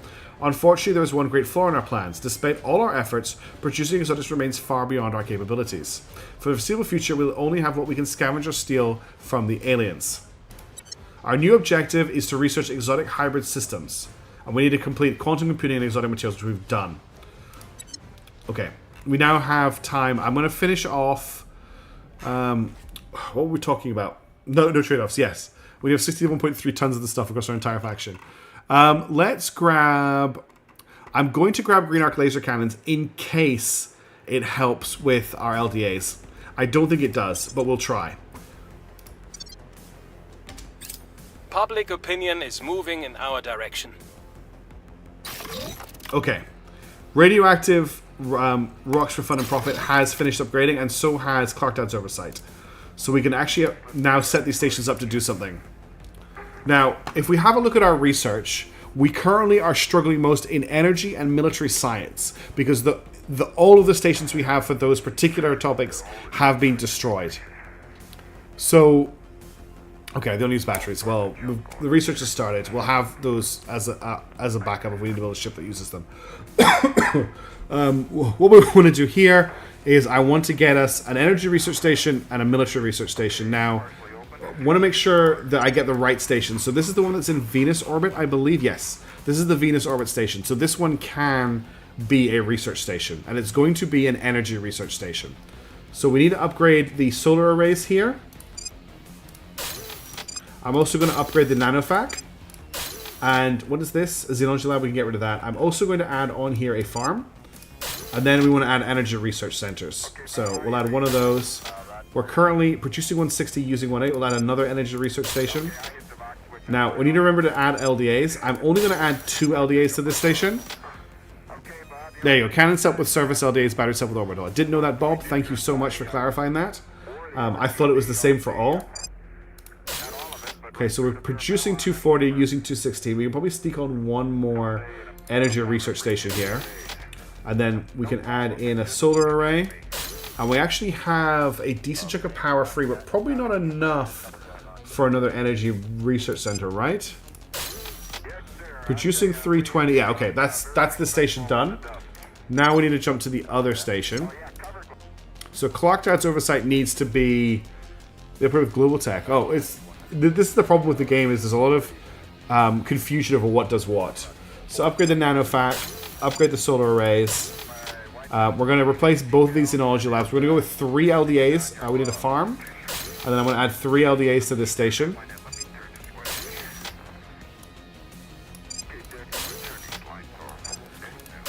Unfortunately, there is one great flaw in our plans. Despite all our efforts, producing exotics remains far beyond our capabilities. For the foreseeable future, we'll only have what we can scavenge or steal from the aliens. Our new objective is to research exotic hybrid systems, and we need to complete quantum computing and exotic materials, which we've done. Okay, we now have time. I'm going to finish off... what were we talking about? No trade-offs, yes. We have 61.3 tons of the stuff across our entire faction. Let's grab... I'm going to grab green arc laser cannons in case it helps with our LDAs. I don't think it does, but we'll try. Public opinion is moving in our direction. Okay. Radioactive Rocks for Fun and Profit has finished upgrading, and so has Clark Dad's Oversight. So we can actually now set these stations up to do something. Now, if we have a look at our research, we currently are struggling most in energy and military science, because all of the stations we have for those particular topics have been destroyed. So, okay, they don't use batteries. Well, the research has started. We'll have those as a backup if we need to build a ship that uses them. What we want to do here is I want to get us an energy research station and a military research station. Now, want to make sure that I get the right station. So this is the one that's in Venus orbit, I believe. Yes, this is the Venus orbit station. So this one can be a research station, and it's going to be an energy research station. So we need to upgrade the solar arrays here. I'm also going to upgrade the nanofac. And what is this? A xenology lab, we can get rid of that. I'm also going to add on here a farm. And then we want to add energy research centers. So we'll add one of those. We're currently producing 160, using 18. We'll add another energy research station. Now, we need to remember to add LDAs. I'm only going to add 2 LDAs to this station. There you go. Cannon set with surface LDAs, battery set with orbital. I didn't know that, Bob. Thank you so much for clarifying that. I thought it was the same for all. Okay, so we're producing 240, using 216. We can probably sneak on one more energy research station here. And then we can add in a solar array. And we actually have a decent chunk of power free, but probably not enough for another energy research center, right? Producing 320. Yeah, okay, that's the station done. Now we need to jump to the other station. So Clock Tower's oversight needs to be with global tech. Oh, this is the problem with the game, is there's a lot of confusion over what does what. So upgrade the nanofac. Upgrade the solar arrays. We're going to replace both of these xenology labs. We're going to go with 3 LDAs. We need a farm. And then I'm going to add 3 LDAs to this station.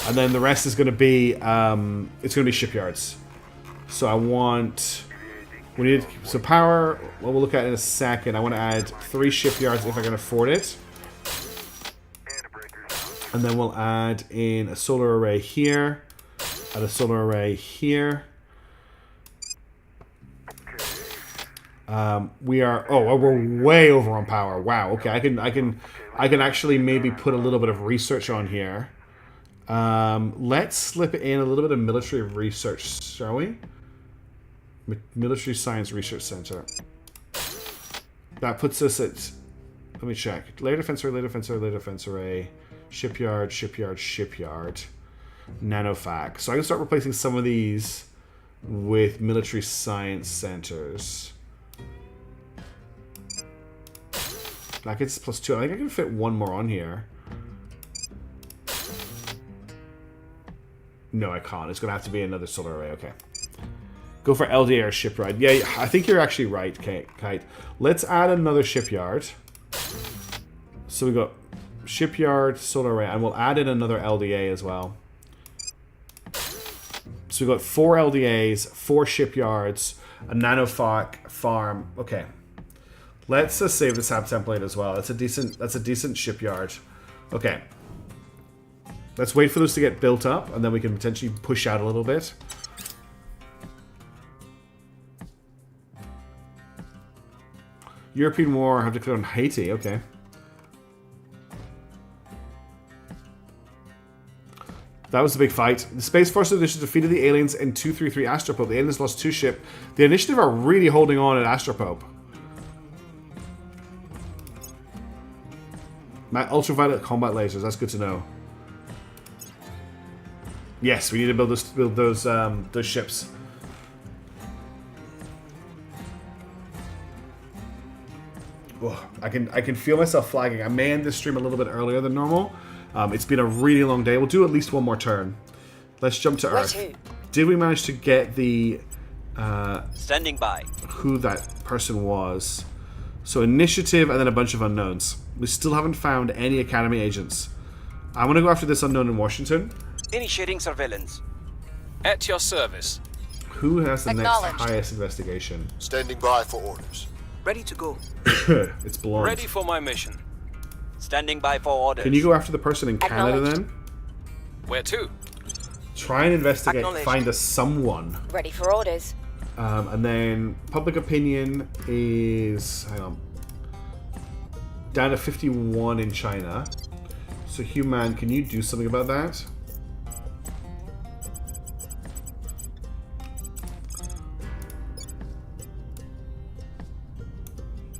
And then the rest is going to be, it's going to be shipyards. So I want, so power, well, we'll look at it in a second. I want to add 3 shipyards if I can afford it. And then we'll add in a solar array here, and a solar array here. We're way over on power. Wow. Okay, I can actually maybe put a little bit of research on here. Let's slip in a little bit of military research, shall we? Military Science Research Center. That puts us at, let me check. Layer defense array, layer defense array, layer defense array. Shipyard, shipyard, shipyard. Nanofac. So I can start replacing some of these with military science centers. That gets +2. I think I can fit one more on here. No, I can't. It's going to have to be another solar array. Okay. Go for LDA or shipyard. Yeah, I think you're actually right, Kite. Let's add another shipyard. So we got shipyard, solar array, and we'll add in another LDA as well. So we've got 4 LDAs, 4 shipyards, a nanofac farm. Okay. Let's just save this app template as well. That's a decent shipyard. Okay. Let's wait for those to get built up, and then we can potentially push out a little bit. European war, have declared on Haiti. Okay. That was a big fight. The Space Force Initiative defeated the aliens in 233 Astropope. The aliens lost 2 ships. The Initiative are really holding on at Astropope. Ultraviolet combat lasers. That's good to know. Yes, we need to build those ships. Oh, I can feel myself flagging. I may end this stream a little bit earlier than normal. It's been a really long day. We'll do at least one more turn. Let's jump to Earth. Did we manage to get the standing by who that person was? So initiative and then a bunch of unknowns. We still haven't found any Academy agents. I want to go after this unknown in Washington. Initiating surveillance. At your service. Who has the next highest investigation? Standing by for orders. Ready to go. It's blonde. Ready for my mission. Standing by for orders. Can you go after the person in Canada then? Where to? Try and investigate. Find us someone. Ready for orders. And then public opinion is, hang on, down to 51 in China. So Human, can you do something about that?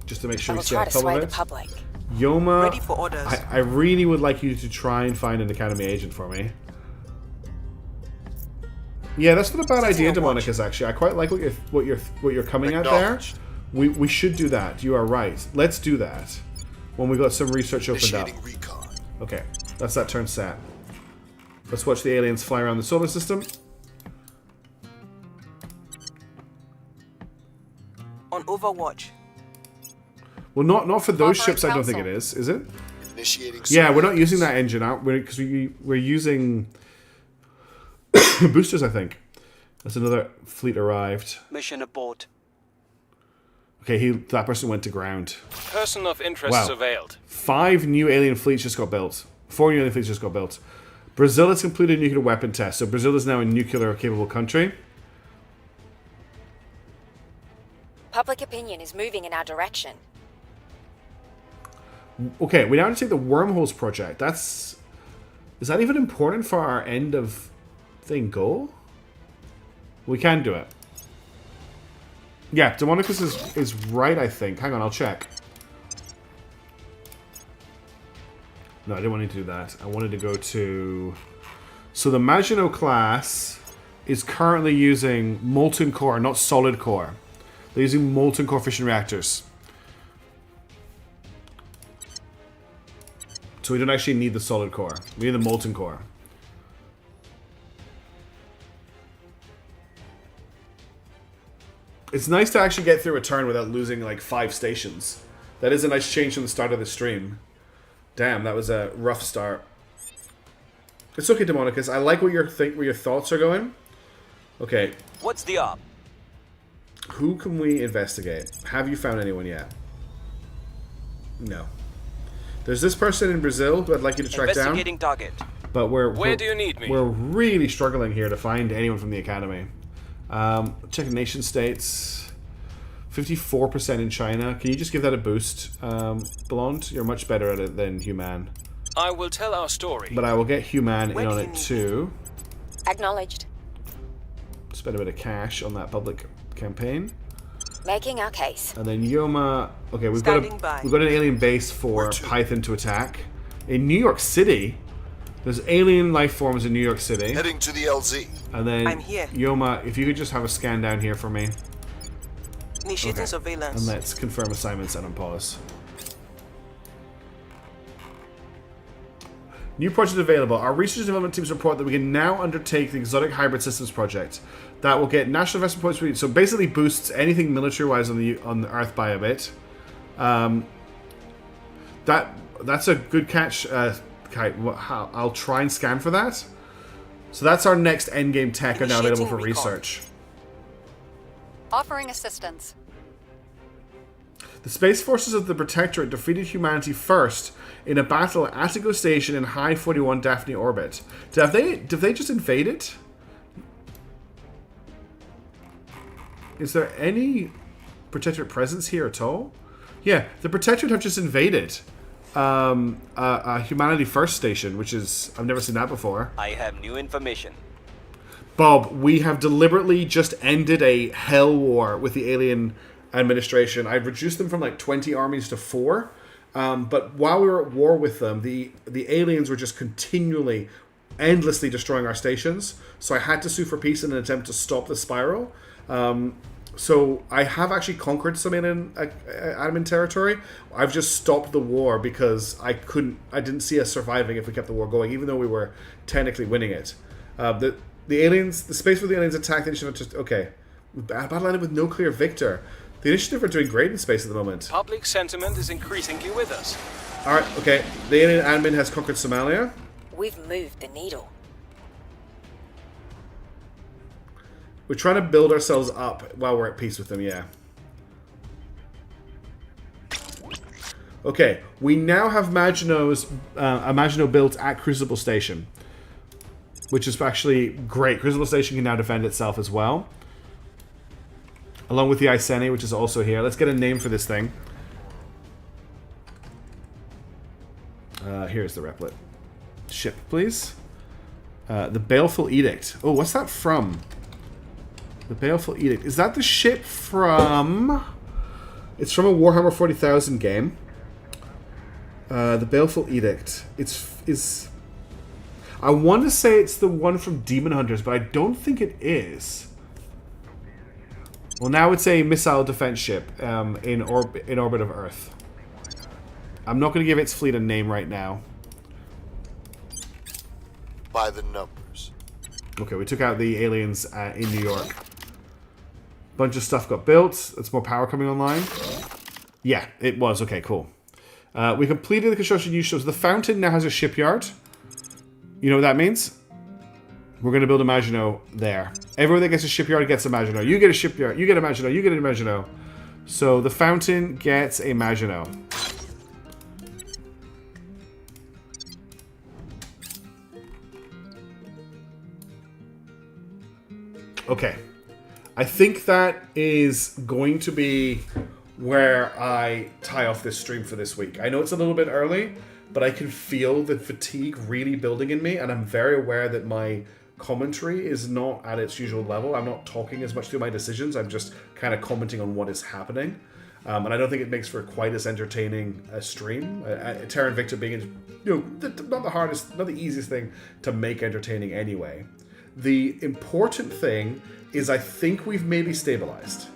Just to make sure we stay on top of it. Public. Yoma, ready for orders. I really would like you to try and find an Academy agent for me. Yeah, that's not a bad idea, Demonicus. Actually, I quite like what you're coming at there. We should do that. You are right. Let's do that. When we got some research opened up. Initiating recon. Okay, that's that turn set. Let's watch the aliens fly around the solar system. On Overwatch. Well, not for those Offering ships. I don't think it counsel. is it? Initiating Yeah, we're not surveillance. using that engine out because we're using boosters. I think. There's another fleet arrived. Mission abort. Okay, that person went to ground. Person of interest Wow. surveilled. 5 new alien fleets just got built. 4 new alien fleets just got built. Brazil has completed a nuclear weapon test, so Brazil is now a nuclear capable country. Public opinion is moving in our direction. Okay, we now need to take the wormholes project. Is that even important for our end of thing goal? We can do it. Yeah, Demonicus is right, I think. Hang on, I'll check. No, I didn't want to do that. I wanted to go to... So the Maginot class is currently using molten core, not solid core. They're using molten core fission reactors. So we don't actually need the solid core. We need the molten core. It's nice to actually get through a turn without losing like 5 stations. That is a nice change from the start of the stream. Damn, that was a rough start. It's okay, Demonicus. I like where your thoughts are going. Okay. What's the op? Who can we investigate? Have you found anyone yet? No. There's this person in Brazil who I'd like you to track down. Investigating target. But Where do you need me? We're really struggling here to find anyone from the academy. Checking nation states. 54% in China. Can you just give that a boost? Blonde, you're much better at it than Human. I will tell our story. But I will get Human Where in do on you it need too. Acknowledged. Spend a bit of cash on that public campaign. Making our case. And then Yoma. Okay, we've Standing by. got an alien base for Python to attack. In New York City, there's alien life forms in New York City. Heading to the LZ. And then I'm here. Yoma, if you could just have a scan down here for me. Initiating Okay. surveillance. And let's confirm assignments and on pause. New project available. Our research and development teams report that we can now undertake the Exotic Hybrid Systems project. That will get national investment points for each. So basically boosts anything military-wise on the Earth by a bit. That's a good catch, Kite. I'll try and scan for that. So that's our next endgame tech are now available for Initiating recon. research. Offering assistance. The Space Forces of the Protectorate defeated humanity first in a battle at Attico Station in High 41 Daphne orbit. Did they just invade it? Is there any Protectorate presence here at all? Yeah, the Protectorate have just invaded a Humanity First station, which is... I've never seen that before. I have new information. Bob, we have deliberately just ended a hell war with the alien administration. I've reduced them from like 20 armies to 4. But while we were at war with them, the aliens were just continually, endlessly destroying our stations. So I had to sue for peace in an attempt to stop the spiral. So I have actually conquered some alien admin territory. I've just stopped the war because I didn't see us surviving if we kept the war going, even though we were technically winning it. The aliens, the space where the aliens attacked the initiative, just okay. Battle ended with no clear victor. The initiative are doing great in space at the moment. Public sentiment is increasingly with us. Alright, okay. The alien admin has conquered Somalia. We've moved the needle. We're trying to build ourselves up while we're at peace with them, yeah. Okay, we now have a Maginot built at Crucible Station, which is actually great. Crucible Station can now defend itself as well, along with the Iceni, which is also here. Let's get a name for this thing. Here's the replit. Ship, please. The Baleful Edict. Oh, what's that from? The Baleful Edict. Is that the ship from... It's from a Warhammer 40,000 game. The Baleful Edict. Is I want to say it's the one from Demon Hunters, but I don't think it is. Well, now it's a missile defense ship in orbit of Earth. I'm not going to give its fleet a name right now. By the numbers. Okay, we took out the aliens in New York. Bunch of stuff got built. That's more power coming online. Yeah, it was. Okay, cool. We completed the construction new ships. The Fountain now has a shipyard. You know what that means? We're going to build a Maginot there. Everyone that gets a shipyard gets a Maginot. You get a shipyard. You get a Maginot. You get a Maginot. So the Fountain gets a Maginot. Okay. I think that is going to be where I tie off this stream for this week. I know it's a little bit early, but I can feel the fatigue really building in me, and I'm very aware that my commentary is not at its usual level. I'm not talking as much through my decisions. I'm just kind of commenting on what is happening. And I don't think it makes for quite as entertaining a stream. Terra Invicta being, not the hardest, not the easiest thing to make entertaining anyway. The important thing is I think we've maybe stabilized.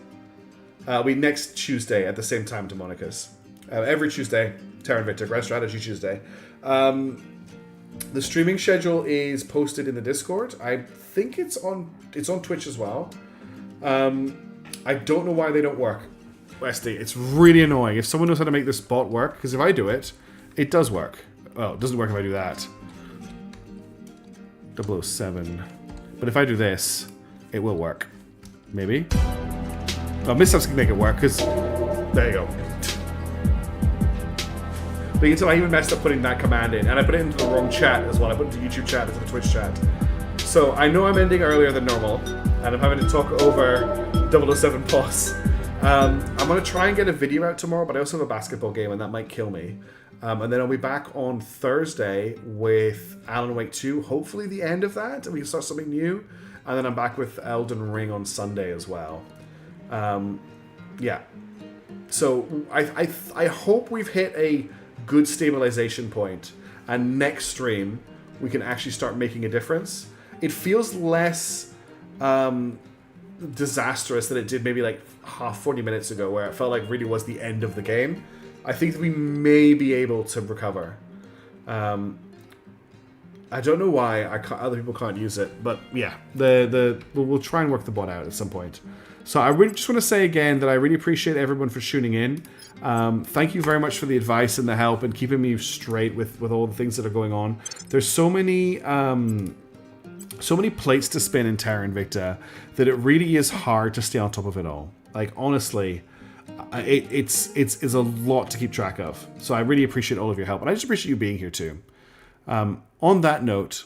We next Tuesday at the same time to Monica's. Every Tuesday, Terra Invicta, Grand Strategy Tuesday. The streaming schedule is posted in the Discord. I think it's on Twitch as well. I don't know why they don't work. Westy, it's really annoying. If someone knows how to make this bot work, because if I do it, it does work. Oh, it doesn't work if I do that. 007. But if I do this, it will work. Maybe? Well, missteps can make it work, because... There you go. But you can tell I even messed up putting that command in, and I put it into the wrong chat as well. I put it into YouTube chat, into the Twitch chat. So I know I'm ending earlier than normal, and I'm having to talk over 007 boss. I'm going to try and get a video out tomorrow, but I also have a basketball game, and that might kill me. And then I'll be back on Thursday with Alan Wake 2, hopefully the end of that, and we can start something new. And then I'm back with Elden Ring on Sunday as well. Yeah. So I hope we've hit a good stabilization point, and next stream we can actually start making a difference. It feels less disastrous than it did maybe like 40 minutes ago, where it felt like really was the end of the game. I think that we may be able to recover. I don't know why other people can't use it, but yeah, we'll try and work the bot out at some point. So I really just want to say again that I really appreciate everyone for tuning in. Thank you very much for the advice and the help and keeping me straight with all the things that are going on. There's so many plates to spin in Terra Invicta that it really is hard to stay on top of it all. Like, honestly, it's a lot to keep track of. So I really appreciate all of your help, and I just appreciate you being here too. On that note,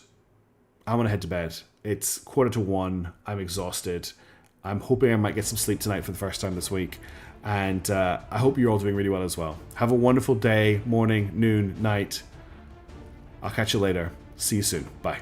I'm gonna head to bed. It's 1:45. I'm exhausted. I'm hoping I might get some sleep tonight for the first time this week. And I hope you're all doing really well as well. Have a wonderful day, morning, noon, night. I'll catch you later. See you soon. Bye.